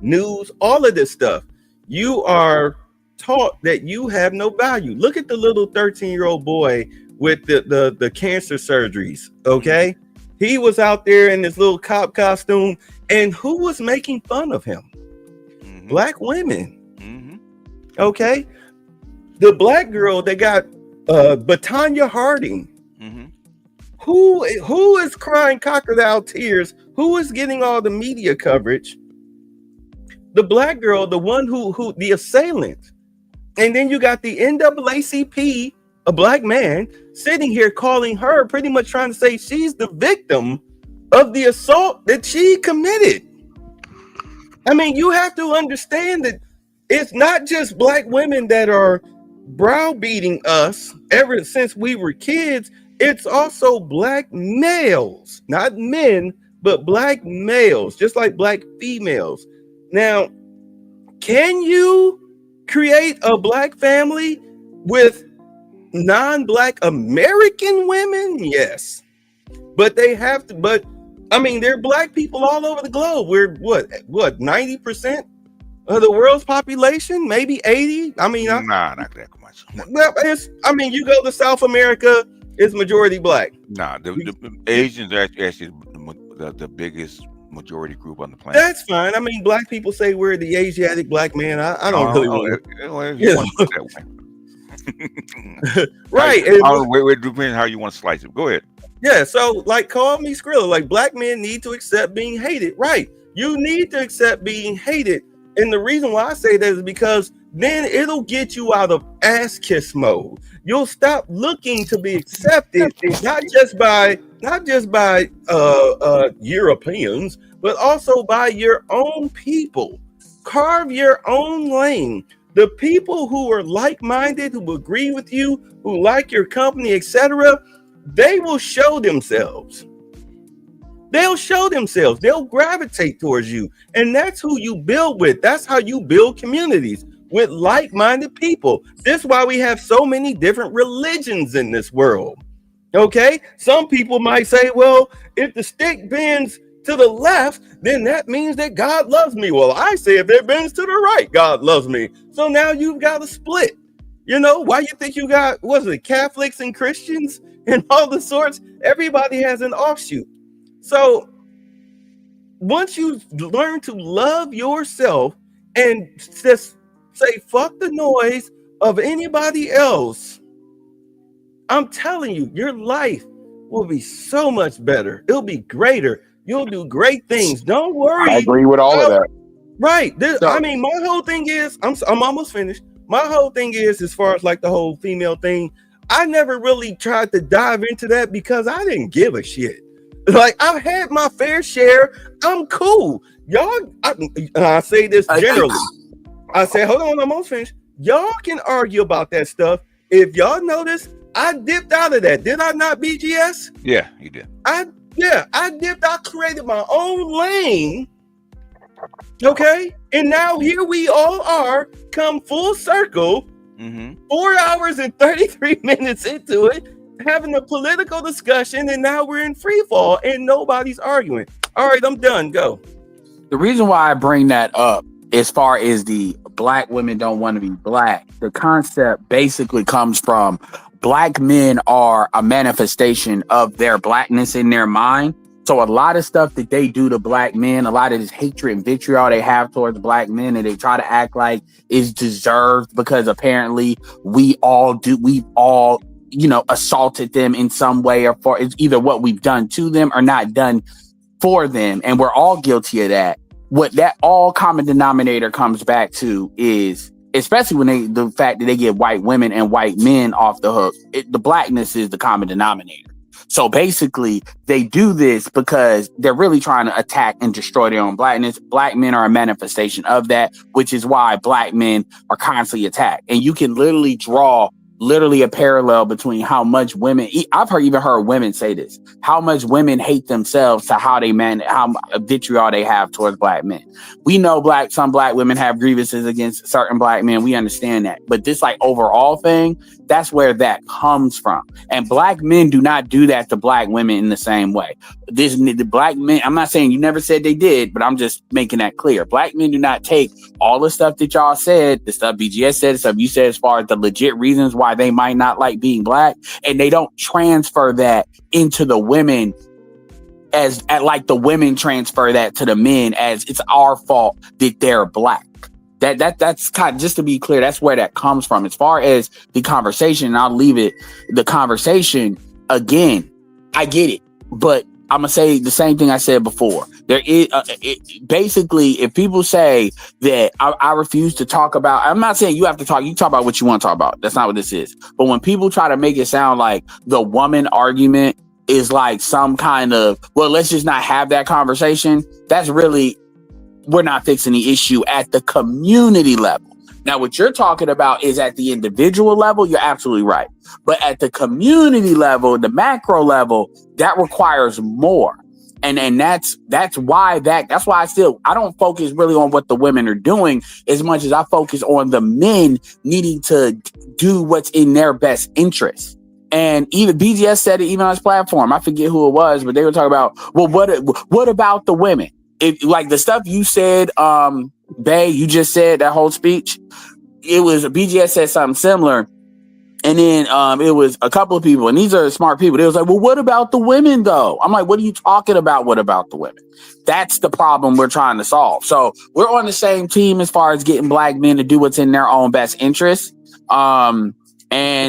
news, all of this stuff. You are taught that you have no value. Look at the little 13-year-old boy with the cancer surgeries. Okay, he was out there in his little cop costume, and who was making fun of him? Black women. Okay, the black girl that got Batanya Harding. Who is crying crocodile tears? Who is getting all the media coverage? The black girl, the one who the assailant. And then you got the NAACP, a black man, sitting here calling her, pretty much trying to say she's the victim of the assault that she committed. I mean, you have to understand that it's not just black women that are browbeating us ever since we were kids. It's also black males, not men, but black males, just like black females. Now, can you create a black family with non-black American women? Yes, but they have to. But I mean, there are black people all over the globe. We're what 90% of the world's population, maybe 80. I mean, not that much. Well, you go to South America, it's majority black. Nah, the Asians are actually the biggest majority group on the planet. That's fine. I mean, black people say we're the Asiatic black man. I don't really want to. Right. It depends how you want to slice it. Go ahead. Yeah. So, like, call me Skrilla. Like, black men need to accept being hated. Right. You need to accept being hated. And the reason why I say that is because then it'll get you out of ass kiss mode. You'll stop looking to be accepted, not just by Europeans, but also by your own people. Carve your own lane. The people who are like-minded, who agree with you, who like your company, etc., they will show themselves. They'll show themselves. They'll gravitate towards you. And that's who you build with. That's how you build communities, with like-minded people. This is why we have so many different religions in this world. Okay? Some people might say, well, if the stick bends to the left, then that means that God loves me. Well, I say if it bends to the right, God loves me. So now you've got a split. You know, why you think you got, Catholics and Christians and all the sorts? Everybody has an offshoot. So once you learn to love yourself and just say, fuck the noise of anybody else, I'm telling you, your life will be so much better. It'll be greater. You'll do great things. Don't worry. I agree with all of that. Right. I mean, my whole thing is, I'm almost finished. My whole thing is, as far as like the whole female thing, I never really tried to dive into that because I didn't give a shit. Like, I've had my fair share. I'm cool. Y'all, I say this generally. I say, hold on, I'm almost finished. Y'all can argue about that stuff. If y'all notice, I dipped out of that. Did I not, BGS? Yeah, you did. I dipped. I created my own lane. Okay. And now here we all are, come full circle, 4 hours and 33 minutes into it, having a political discussion, and now we're in free fall and nobody's arguing. All right, I'm done. Go. The reason why I bring that up, as far as the black women don't want to be black, the concept basically comes from black men are a manifestation of their blackness in their mind. So a lot of stuff that they do to black men, a lot of this hatred and vitriol they have towards black men, and they try to act like is deserved because apparently we've all, assaulted them in some way, or for it's either what we've done to them or not done for them. And we're all guilty of that. What that all common denominator comes back to is, especially when the fact that they get white women and white men off the hook, the blackness is the common denominator. So basically, they do this because they're really trying to attack and destroy their own blackness. Black men are a manifestation of that, which is why black men are constantly attacked. And you can literally draw a parallel between how much women, I've even heard women say this, how much women hate themselves to how vitriol they have towards black men. We know some black women have grievances against certain black men. We understand that. But this overall thing, that's where that comes from. And black men do not do that to black women in the same way. The black men, I'm not saying you never said they did, but I'm just making that clear. Black men do not take all the stuff that y'all said, the stuff BGS said, the stuff you said as far as the legit reasons why they might not like being black, and they don't transfer that into the women like the women transfer that to the men as it's our fault that they're black. That's kind of, just to be clear, that's where that comes from. As far as the conversation, and I'll leave it, the conversation, again, I get it, but I'm going to say the same thing I said before. There is basically, if people say that I refuse to talk about, I'm not saying you have to talk, you talk about what you want to talk about. That's not what this is. But when people try to make it sound like the woman argument is like some kind of, well, let's just not have that conversation. That's really, we're not fixing the issue at the community level. Now, what you're talking about is at the individual level. You're absolutely right. But at the community level, the macro level, that requires more. And that's why I don't focus really on what the women are doing as much as I focus on the men needing to do what's in their best interest. And even BGS said it even on his platform. I forget who it was, but they were talking about, well, what about the women? Like the stuff you said, Bay, you just said that whole speech, it was BGS said something similar. And then it was a couple of people, and these are smart people. They was like, well, what about the women, though? I'm like, what are you talking about? What about the women? That's the problem we're trying to solve. So we're on the same team as far as getting black men to do what's in their own best interest. And,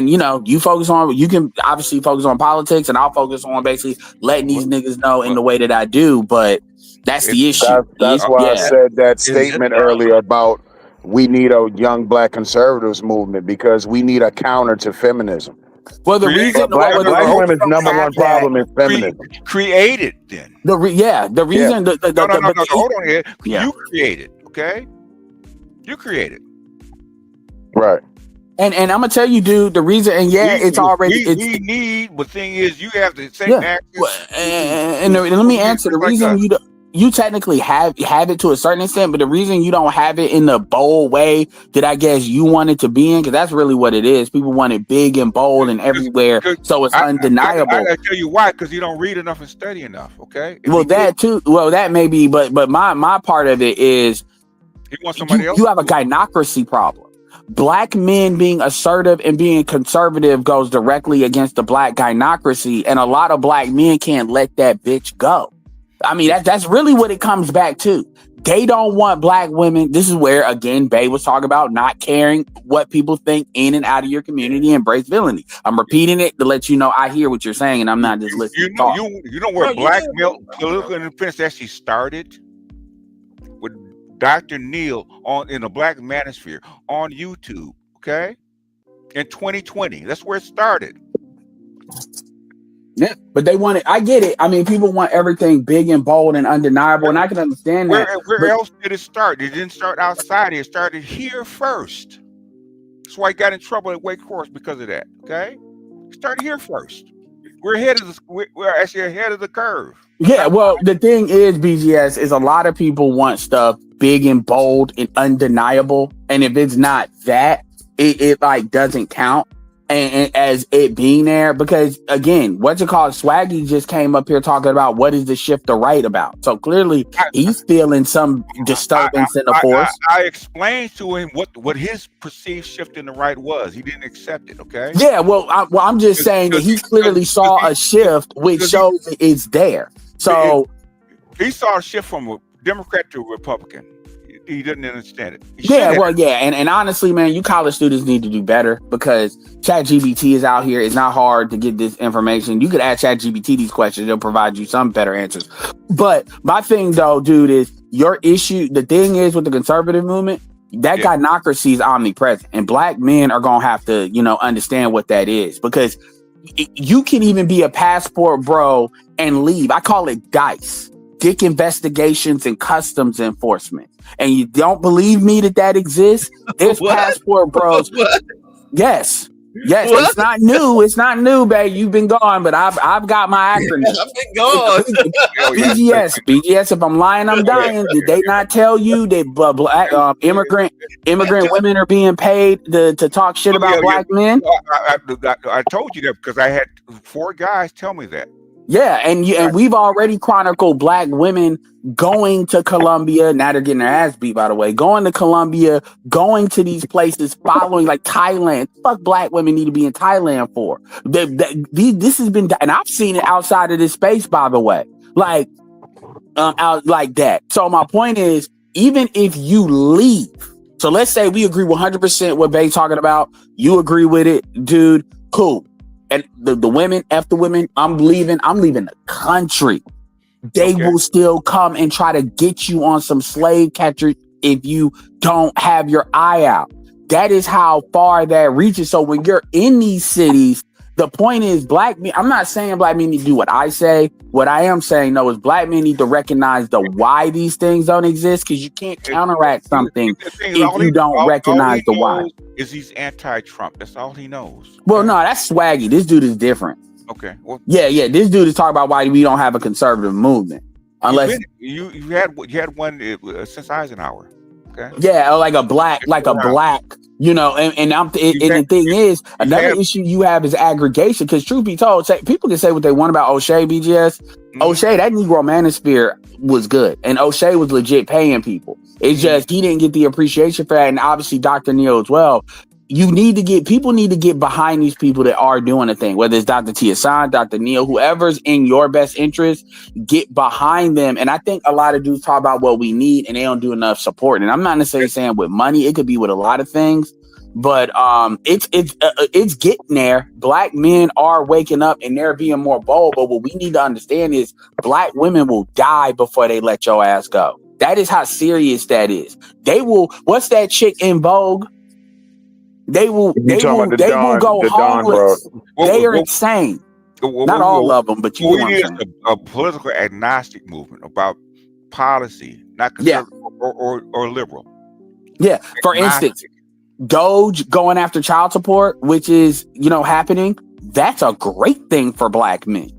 you can obviously focus on politics, and I'll focus on basically letting these niggas know in the way that I do. But that's the issue. That's why I said that statement earlier about we need a young black conservatives movement, because we need a counter to feminism. Well, the reason black women's number one problem is feminism. Created then. The reason. Hold on here. You created, okay? You created. Right. And I'm gonna tell you, dude, the reason, and it's already. We need. The thing is, you have the same access. And let me answer the reason you technically have it to a certain extent, but the reason you don't have it in the bold way that I guess you want it to be in, because that's really what it is. People want it big and bold and everywhere, so it's undeniable. I tell you why, because you don't read enough and study enough. Okay. That may be, but my part of it is you want somebody else. You have a gynocracy problem. Black men being assertive and being conservative goes directly against the black gynocracy, and a lot of black men can't let that bitch go. I mean, that's really what it comes back to. They don't want black women. This is where, again, Bay was talking about not caring what people think in and out of your community, embrace villainy. I'm repeating it to let you know I hear what you're saying, and I'm not just listening to talk. You know where black male political independence actually started? With Dr. Neil in the Black Manosphere on YouTube, okay? In 2020. That's where it started. Yeah, but they want it. I get it. I mean, people want everything big and bold and undeniable, and I can understand that. Where else did it start? It didn't start outside. It started here first. That's why he got in trouble at Wake Forest because of that. Okay, it started here first. We're actually ahead of the curve. Yeah. Well, the thing is, BGS is a lot of people want stuff big and bold and undeniable, and if it's not that, it like doesn't count. And as it being there, because again, Swaggy just came up here talking about what is the shift to right about. So clearly he's feeling some disturbance in the force. I explained to him what his perceived shift in the right was. He didn't accept it. Okay. Yeah. Well, I'm just saying that he clearly saw a shift, which shows it's there. So he saw a shift from a Democrat to a Republican. He didn't understand it. And honestly, man, you college students need to do better because ChatGPT is out here. It's not hard to get this information. You could ask ChatGPT these questions; they'll provide you some better answers. But my thing, though, dude, is your issue. The thing is with the conservative movement, that gynocracy is omnipresent, and black men are gonna have to, understand what that is because you can even be a passport bro and leave. I call it DICE, Dick Investigations and Customs Enforcement. And you don't believe me that exists? There's passport bros. Yes. What? It's not new. It's not new, babe. You've been gone, but I've got my acronym. I've been gone. BGS. If I'm lying, I'm dying. Did they not tell you that black immigrant women are being paid to talk shit about black men? I told you that because I had 4 guys tell me that. Yeah, and we've already chronicled black women going to Colombia. Now they're getting their ass beat, by the way. Going to Colombia, going to these places, following like Thailand. Fuck, black women need to be in Thailand for. This has been, and I've seen it outside of this space, by the way. Like, out like that. So my point is, even if you leave, so let's say we agree 100% what Bay's talking about. You agree with it, dude. Cool. And the women, after women, I'm leaving the country. They will still come and try to get you on some slave catcher if you don't have your eye out. That is how far that reaches. So when you're in these cities, the point is black men, I'm not saying black men need to do what I say. What I am saying, though, is black men need to recognize the why these things don't exist because you can't counteract something if you don't recognize the why. Is he's anti-Trump. That's all he knows. Well, no, that's Swaggy. This dude is different. Okay. Well, yeah. This dude is talking about why we don't have a conservative movement. Unless you had one since Eisenhower. Okay. Yeah, like a black, and the thing is, another issue you have is aggregation. Because truth be told, people can say what they want about O'Shea, BGS. Mm-hmm. O'Shea, that Negro Manosphere was good, and O'Shea was legit paying people. It's just he didn't get the appreciation for that, and obviously Dr. Neil as well. People need to get behind these people that are doing the thing, whether it's Dr. T. Hassan, Dr. Neil, whoever's in your best interest, get behind them. And I think a lot of dudes talk about what we need and they don't do enough support. And I'm not necessarily saying with money, it could be with a lot of things, but it's getting there. Black men are waking up and they're being more bold. But what we need to understand is black women will die before they let your ass go. That is how serious that is. They will. What's that chick in Vogue? They will go homeless. They are insane. Not all of them, but we need a political agnostic movement about policy, not conservative or liberal. Yeah. For instance, Doge going after child support, which is, happening. That's a great thing for black men.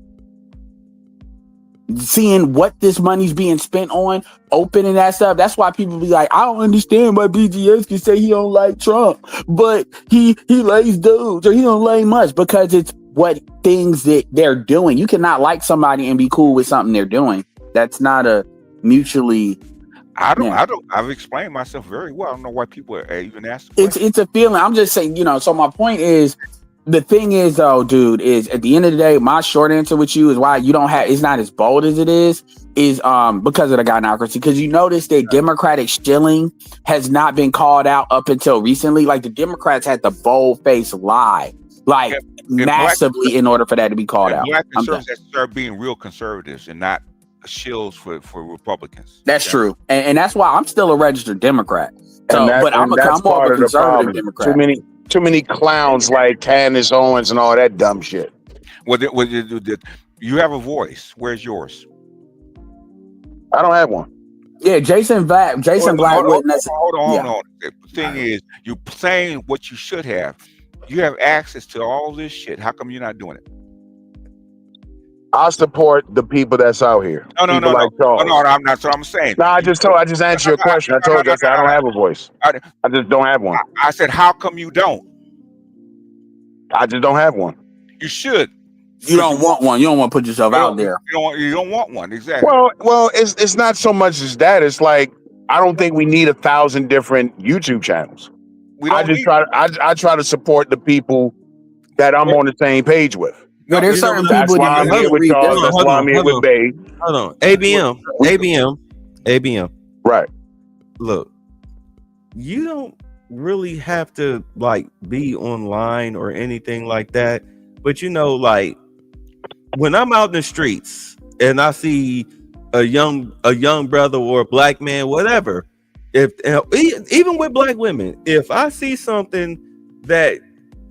Seeing what this money's being spent on, opening that stuff. That's why people be like, I don't understand why BGS can say he don't like Trump, but he likes dudes or he don't like much, because it's what things that they're doing. You cannot like somebody and be cool with something they're doing. That's not a mutually. I've explained myself very well. I don't know why people are even asking. It's a feeling. I'm just saying, so my point is, the thing is, though, dude, is at the end of the day, my short answer with you is why you don't have. It's not as bold as it is because of the gynocracy. Because you notice that Democratic shilling has not been called out up until recently. Like the Democrats had the bold face lie, like massively, in order for that to be called out. Black conservatives that start being real conservatives and not shills for Republicans. That's true, and that's why I'm still a registered Democrat. So, but I'm more of a conservative Democrat. Too many clowns like Candace Owens and all that dumb shit. Well, you have a voice. Where's yours? I don't have one. Yeah, Jason Black wouldn't. Hold on. The thing is, you're saying what you should have. You have access to all this shit. How come you're not doing it? I support the people that's out here. No, I'm not. So I'm saying. No, I just answered your question. I told you I don't have a voice. I just don't have one. I said, how come you don't? I just don't have one. You should. You don't want one. You don't want to put yourself out there. You don't want one. Exactly. Well, it's not so much as that. It's like I don't think we need 1,000 different YouTube channels. I try to support the people that I'm on the same page with. No, there's certain people that's why I'm here with y'all. That's why I'm here with Bay. Hold on. ABM. Right. Look, you don't really have to like be online or anything like that. But like when I'm out in the streets and I see a young brother or a black man, whatever, even with black women, if I see something that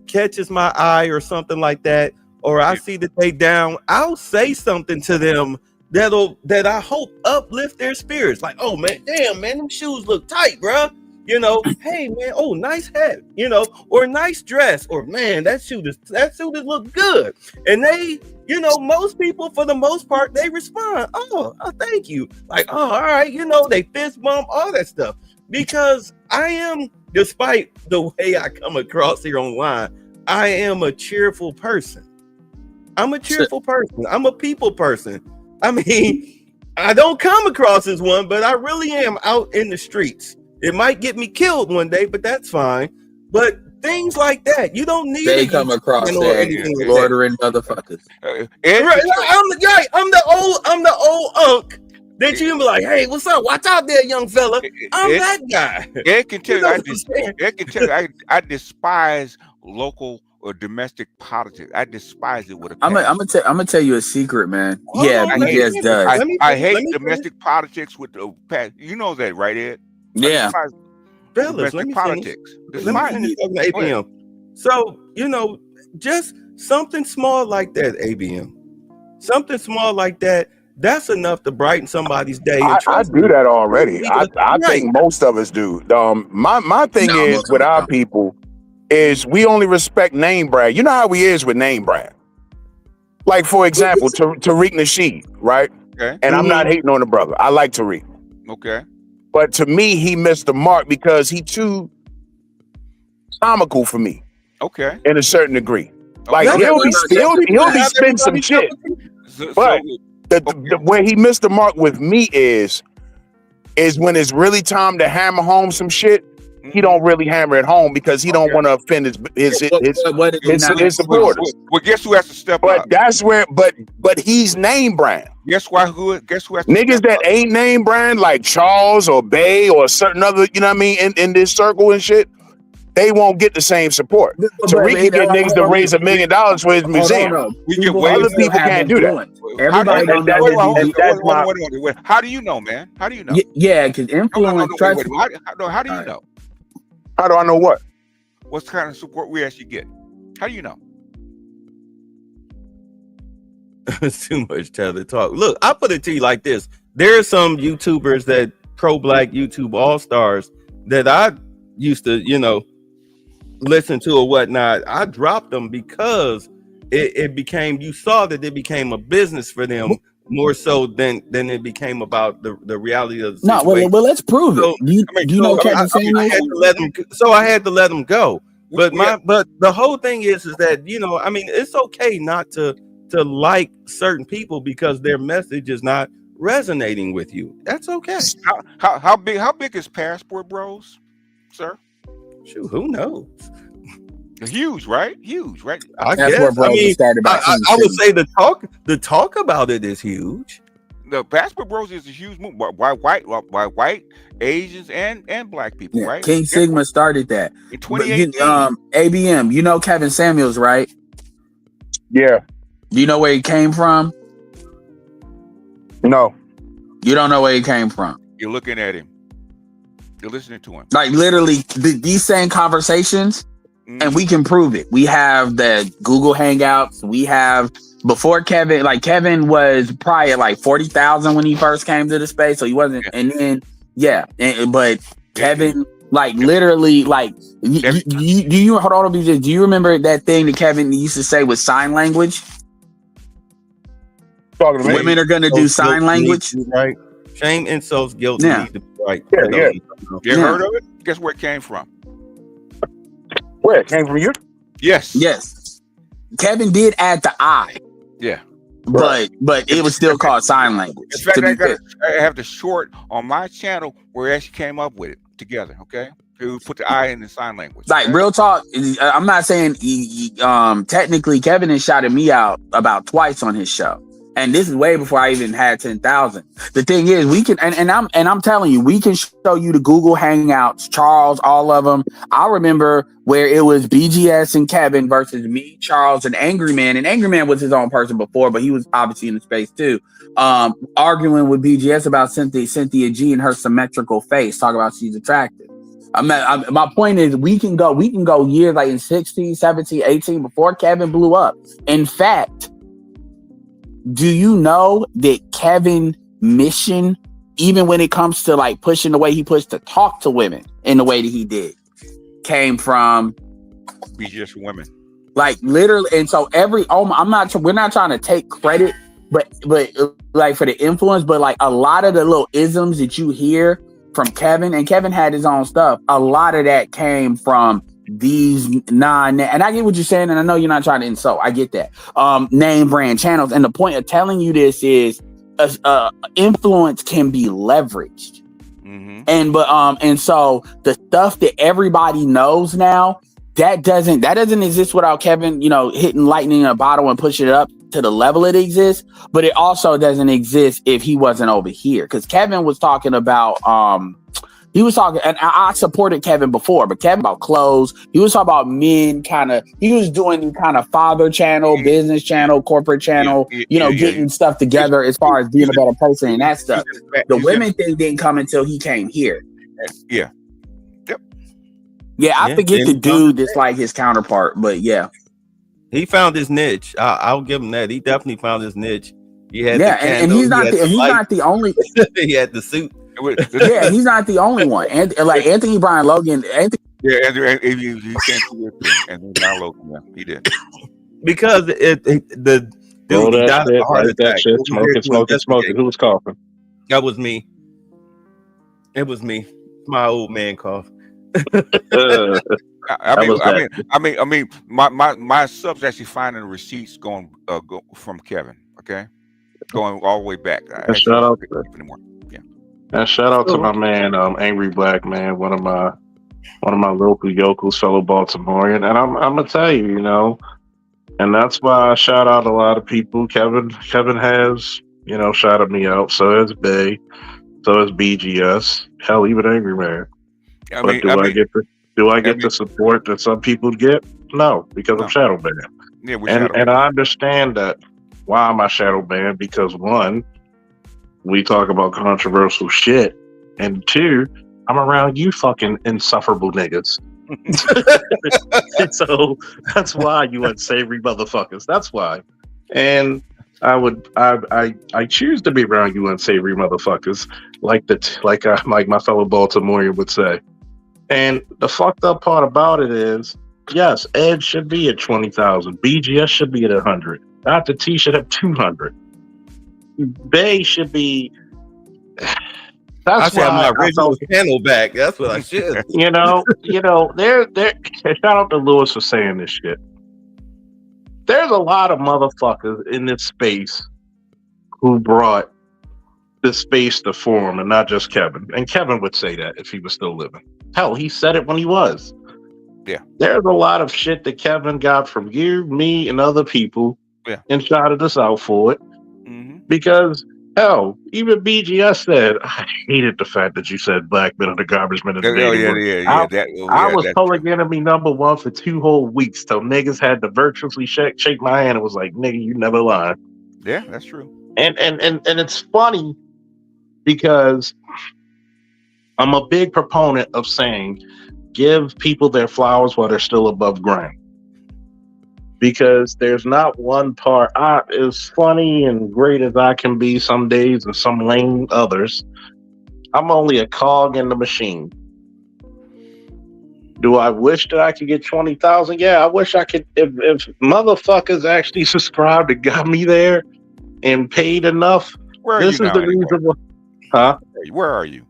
catches my eye or something like that, or I see that they down, I'll say something to them that I hope uplift their spirits. Like, oh man, damn man, them shoes look tight, bro. Hey man, oh nice hat, or nice dress, or man, that suit is look good. And they, most people for the most part, they respond, oh thank you. Like, oh, all right, they fist bump, all that stuff. Because I am, despite the way I come across here online, I am a cheerful person. I'm a cheerful person. I'm a people person. I mean, I don't come across as one, but I really am out in the streets. It might get me killed one day, but that's fine. But things like that, you don't need. They come across that loitering motherfuckers. I'm the old unk that you be like, hey, what's up? Watch out there, young fella. I'm that guy. Ed can tell you, I despise local or domestic politics. I despise it with a passion. I'm gonna tell you a secret, man. BS does. I hate domestic politics with the past. You know that, right, Ed? Yeah. Fellas, let me politics. ABM. So, just something small like that, ABM. Something small like that, that's enough to brighten somebody's day. I do that already. I think most of us do. My thing is with our people is we only respect name brand. You know how he is with name brand. Like, for example, Tariq Nasheed, right? Okay. And I'm not hating on the brother. I like Tariq. Okay. But to me, he missed the mark because he too comical for me. Okay. In a certain degree. Like he'll be spitting some shit. But where he missed the mark with me is when it's really time to hammer home some shit. He don't really hammer it home because he don't want to offend his supporters. Well, guess who has to step up? But that's where, but he's name brand. Guess who has to niggas that ain't name brand like Charles or Bay or certain other, you know what I mean, in this circle and shit, they won't get the same support. Tariq can get niggas to raise $1 million for his museum. Other people can't do that. How do you know, man? How do you know? Yeah, because influence. How do you know? How do I know what? What kind of support we actually get? How do you know? It's too much to talk. Look, I put it to you like this. There are some YouTubers that pro-black YouTube all-stars that I used to, listen to or whatnot. I dropped them because it became, you saw that it became a business for them more so than it became about the reality of the situation. Well, let's prove it. I had to let them go. But the whole thing is that, it's okay not to like certain people because their message is not resonating with you. That's okay. How big is Passport Bros, sir? Shoot, who knows? Huge, right? Huge, right? I That's guess. where Bros started by I would say the talk about it is huge. The Basketball Bros is a huge movement by white, Asians, and black people, Yeah, right? King Sigma started that. In But 2018. ABM, you know Kevin Samuels, right? Yeah. Do you know where he came from? No. You don't know where he came from. You're looking at him. You're listening to him. Like literally these same conversations, and we can prove it. We have the Google Hangouts. We have before Kevin, like Kevin was probably at like 40,000 when he first came to the space. So he wasn't, and then but Kevin, like literally, like do you hold on? Do you remember that thing that Kevin used to say with sign language? Talking to me. Women are gonna do sign language, right? Shame, insults, guilt. Yeah. Need to be right. Yeah. You heard of it? Guess where it came from? Where it came from? You? Yes. Kevin did add the I. Yeah. But it was still called sign language. In fact, I have the short on my channel where I actually came up with it together. Okay, we put the I in the sign language. Like real talk, I'm not saying technically Kevin has shouted me out about twice on his show. And this is way before I even had 10,000. The thing is, we can, and I'm telling you, we can show you the Google Hangouts, Charles, all of them. I remember where it was BGS and Kevin versus me, Charles, and Angry Man. And Angry Man was his own person before, but he was obviously in the space too. Arguing with BGS about Cynthia G and her symmetrical face, talk about she's attractive. My point is, we can go years like in 16, 17, 18 before Kevin blew up. In fact, do you know that Kevin's mission, even when it comes to like pushing the way he pushed to talk to women in the way that he did, came from BGS for women? Like literally, and so we're not trying to take credit, but like for the influence, but like a lot of the little isms that you hear from Kevin, and Kevin had his own stuff, a lot of that came from these and I get what you're saying, and I know you're not trying to insult. I get that. Name brand channels, and the point of telling you this is, influence can be leveraged, and so the stuff that everybody knows now that doesn't exist without Kevin, hitting lightning in a bottle and pushing it up to the level it exists. But it also doesn't exist if he wasn't over here, because Kevin was talking about he was talking, and I supported Kevin before, but Kevin about clothes. He was talking about men, he was doing kind of father channel, business channel, corporate channel, getting stuff together as far as being a better person and that stuff. The women thing didn't come until he came here. Yeah. Yep. Yeah, I forget the dude that's like his counterpart, but yeah. He found his niche. I'll give him that. He definitely found his niche. He had and he's not the only. He had the suit. Yeah, he's not the only one. And like Anthony Brian Logan, he came through and Brian Logan, yeah, he did. Because the dude died of a heart attack. Smoking. Who was coughing? That was me. It was me. My old man cough. I mean, my subs actually finding the receipts going from Kevin. Okay, going all the way back. Shout out to my man, Angry Black Man, one of my local yokels, fellow Baltimorean, and I'm gonna tell you, and that's why I shout out a lot of people. Kevin has, shouted me out. So has Bay, so has BGS. Hell, even Angry Man. Do I get the support that some people get? No, because I'm shadow banned. Yeah, and I understand that. Why am I shadow banned? Because one, we talk about controversial shit, and two, I'm around you fucking insufferable niggas. So that's why, you unsavory motherfuckers. That's why. And I choose to be around you unsavory motherfuckers, like my fellow Baltimorean would say. And the fucked up part about it is, yes, Ed should be at 20,000. BGS should be at 100. Dr. T should have 200. Bay should be. That's why my original channel back. That's what I should. They're shout out to Lewis for saying this shit. There's a lot of motherfuckers in this space who brought this space to form, and not just Kevin. And Kevin would say that if he was still living. Hell, he said it when he was. Yeah. There's a lot of shit that Kevin got from you, me, and other people, Yeah. and shouted us out for it. Mm-hmm. Because hell, even BGS said, I hated the fact that you said black men are the garbage men in the dating world. I was public enemy number one for 2 whole weeks till niggas had to virtually shake my hand and was like, nigga, you never lied. Yeah, that's true. And it's funny because I'm a big proponent of saying give people their flowers while they're still above ground. Because there's not one part, as funny and great as I can be some days and some lame others, I'm only a cog in the machine. Do I wish that I could get 20,000? Yeah, I wish I could. If motherfuckers actually subscribed and got me there and paid enough, this is the reason why. Huh? Where are you?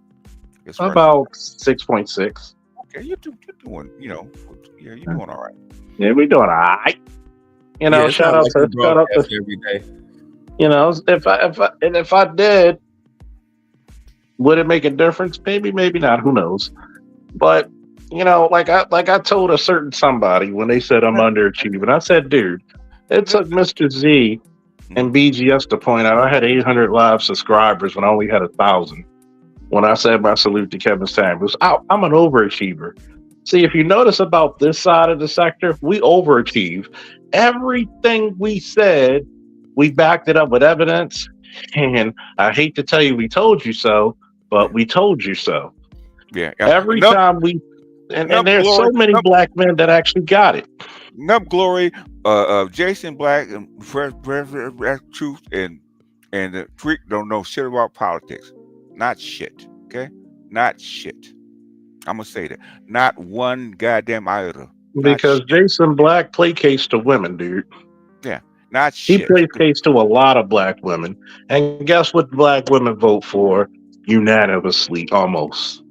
About 6.6. Okay, you're doing, you're doing all right. Yeah, we're doing all right. Shout out to every day. If I did, would it make a difference? Maybe not. Who knows? But like I told a certain somebody when they said I'm underachieving, I said, dude, it took Mr. Z and BGS to point out I had 800 live subscribers when I only had 1,000. When I said my salute to Kevin Samuels, I'm an overachiever. See, if you notice about this side of the sector, we overachieve. Everything we said, we backed it up with evidence. And I hate to tell you we told you so, but we told you so. Yeah. Every time we, and there's so many black men that actually got it. Enough glory, Jason Black and Truth and the Freak don't know shit about politics. Not shit. Okay? Not shit. I'm gonna say that. Not one goddamn iota. Because Jason Black placates to women, dude. Yeah, not shit. He placates to a lot of black women. And guess what black women vote for unanimously, almost?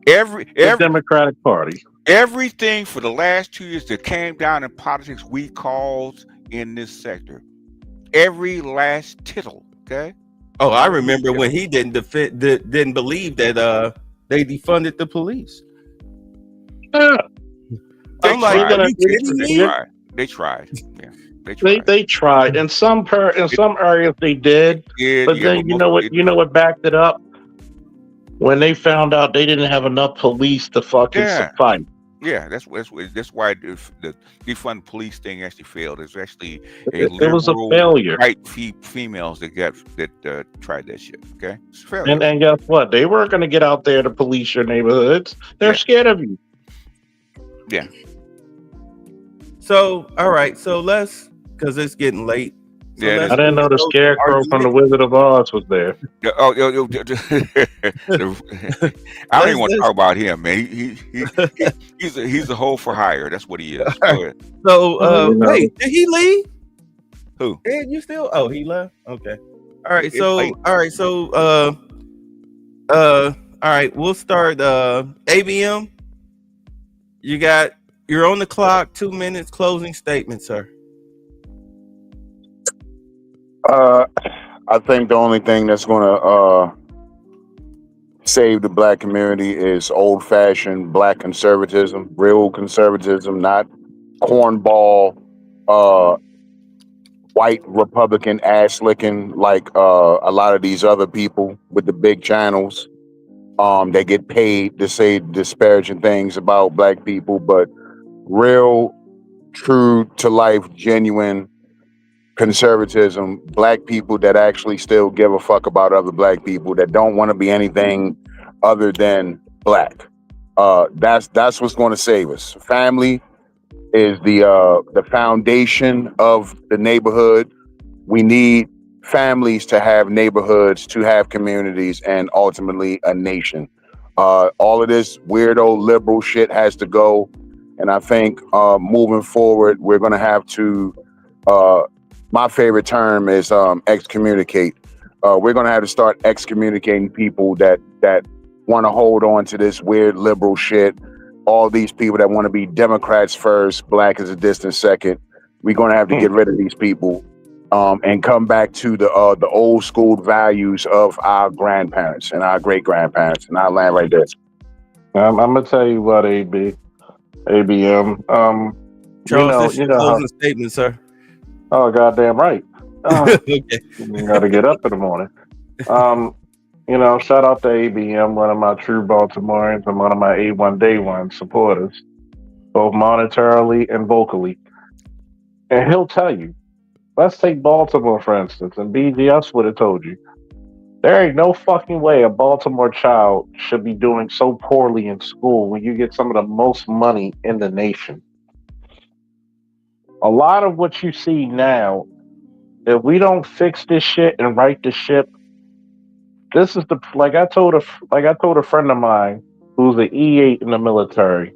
Every Democratic Party. Everything for the last 2 years that came down in politics, we called in this sector. Every last tittle, okay? Oh, I remember when he didn't believe that they defunded the police. Yeah. They tried. Yeah, they tried. In some areas they did. But then you know what backed it up? When they found out they didn't have enough police to fucking fight. Yeah, that's why the defund police thing actually failed. It's actually it was a failure. White females that tried that shit. Okay, it's a failure. And guess what? They weren't going to get out there to police your neighborhoods. They're scared of you. Yeah. So all right, so because it's getting late. So I didn't know the Scarecrow from the Wizard of Oz was there. I don't even want to talk about him, man. He's a hoe for hire. That's what he is. So wait, did he leave? Who? Ed, you still? Oh, he left. Okay. All right. So all right. We'll start. ABM. You're on the clock. 2 minutes. Closing statement, sir. I think the only thing that's gonna save the black community is old-fashioned black conservatism, real conservatism, not cornball, white Republican ass licking like a lot of these other people with the big channels. They get paid to say disparaging things about black people, but real, true to life, genuine conservatism, black people that actually still give a fuck about other black people, that don't want to be anything other than black. That's what's going to save us. Family is the foundation of the neighborhood. We need families to have neighborhoods, to have communities, and ultimately a nation. All of this weirdo liberal shit has to go. And I think moving forward, we're going to have to my favorite term is excommunicate. We're going to have to start excommunicating people that want to hold on to this weird liberal shit. All these people that want to be Democrats first, black is a distant second. We're going to have to get rid of these people and come back to the old school values of our grandparents and our great grandparents. And I'll land right there. I'm going to tell you what, AB. ABM. Charles, this is closing how, statement, sir. Oh, goddamn right. Okay. You got to get up in the morning. Shout out to ABM, one of my true Baltimoreans and one of my A1 Day One supporters, both monetarily and vocally. And he'll tell you, let's take Baltimore, for instance, and BGS would have told you, there ain't no fucking way a Baltimore child should be doing so poorly in school when you get some of the most money in the nation. A lot of what you see now, if we don't fix this shit and right the ship, this is like I told a friend of mine who's an E8 in the military.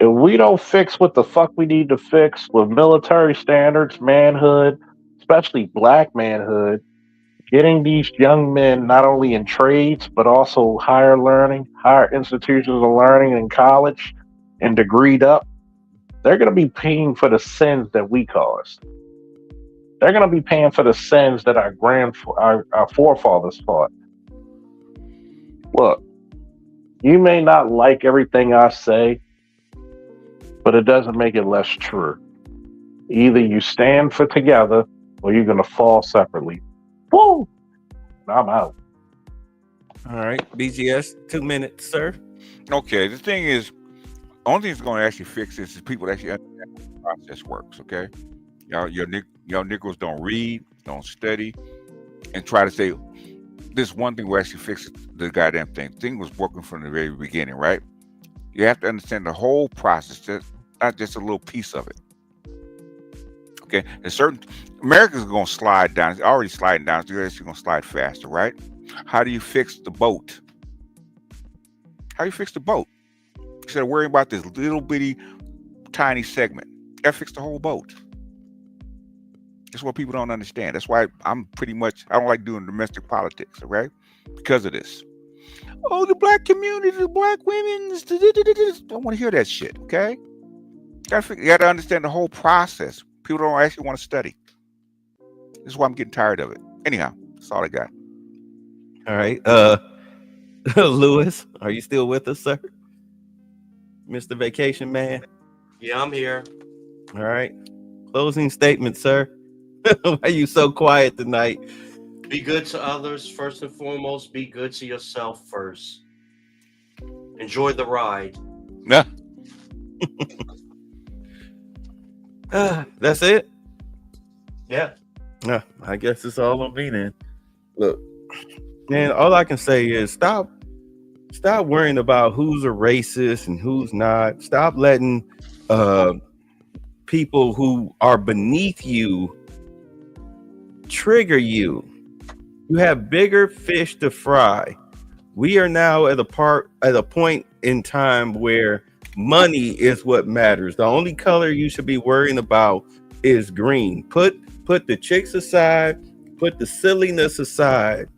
If we don't fix what the fuck we need to fix with military standards, manhood, especially black manhood, getting these young men not only in trades but also higher institutions of learning in college and degreed up, they're going to be paying for the sins that we caused. They're going to be paying for the sins that our forefathers fought. Look, you may not like everything I say, but it doesn't make it less true. Either you stand for together or you're going to fall separately. Woo! I'm out. All right, BGS, 2 minutes, sir. Okay, the thing is, the only thing that's going to actually fix this is people that actually understand how the process works, okay? Y'all niggers don't read, don't study, and try to say, this one thing will actually fix the goddamn thing. The thing was working from the very beginning, right? You have to understand the whole process, not just a little piece of it. Okay, America's going to slide down. It's already sliding down. It's actually going to slide faster, right? How do you fix the boat? How do you fix the boat? Instead of worrying about this little bitty, tiny segment, you got to fix the whole boat. That's what people don't understand. That's why I don't like doing domestic politics, all right? Because of this. Oh, the black community, the black women, don't want to hear that shit, okay? You got to understand the whole process. People don't actually want to study. This is why I'm getting tired of it. Anyhow, that's all I got. All right. Lewis, are you still with us, sir? Mr. Vacation Man? Yeah, I'm here. All right. Closing statement, sir. Why are you so quiet tonight? Be good to others first and foremost. Be good to yourself first. Enjoy the ride. Yeah. That's it? Yeah. I guess it's all on me then. Look, man, all I can say is stop worrying about who's a racist and who's not. Stop letting people who are beneath you trigger you. You have bigger fish to fry. We are now at a point in time where money is what matters. The only color you should be worrying about is green. Put the chicks aside, put the silliness aside.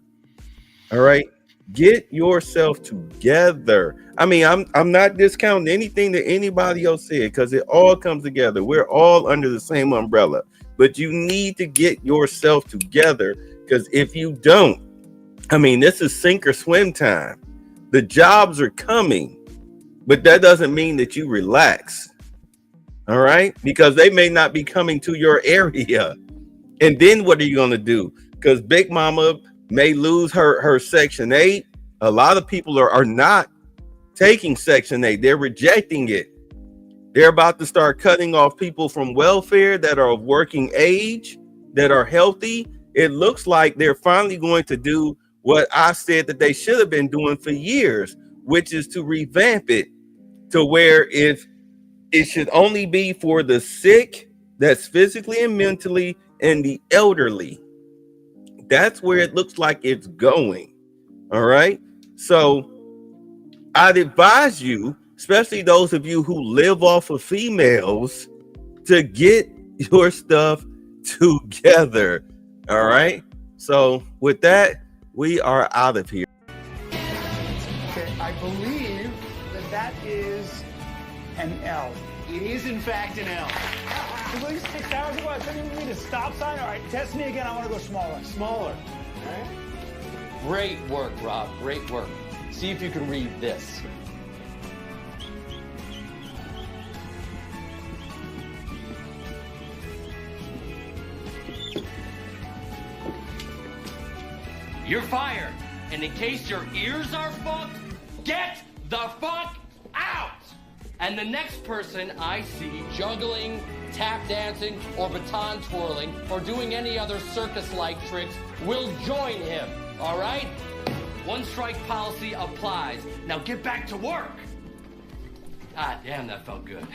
All right? Get yourself together. I mean, I'm not discounting anything that anybody else said because it all comes together. We're all under the same umbrella. But you need to get yourself together because if you don't, I mean, this is sink or swim time. The jobs are coming, but that doesn't mean that you relax. All right? Because they may not be coming to your area. And then what are you going to do? Because Big Mama may lose her Section 8. A lot of people are not taking Section 8. They're rejecting it. They're about to start cutting off people from welfare that are of working age, that are healthy. It looks like they're finally going to do what I said that they should have been doing for years, which is to revamp it to where if it should only be for the sick, that's physically and mentally, and the elderly. That's where it looks like it's going. All right. So I'd advise you, especially those of you who live off of females, to get your stuff together. All right. So with that, we are out of here. Okay, I believe that is an L. It is, in fact, an L. It was 6 hours ago. I couldn't even read a stop sign. All right, test me again. I want to go smaller. Smaller. All right. Great work, Rob. Great work. See if you can read this. you're fired. And in case your ears are fucked, get the fuck out! And the next person I see juggling, tap dancing, or baton twirling, or doing any other circus-like tricks will join him, all right? One strike policy applies. Now get back to work. Ah, damn, that felt good.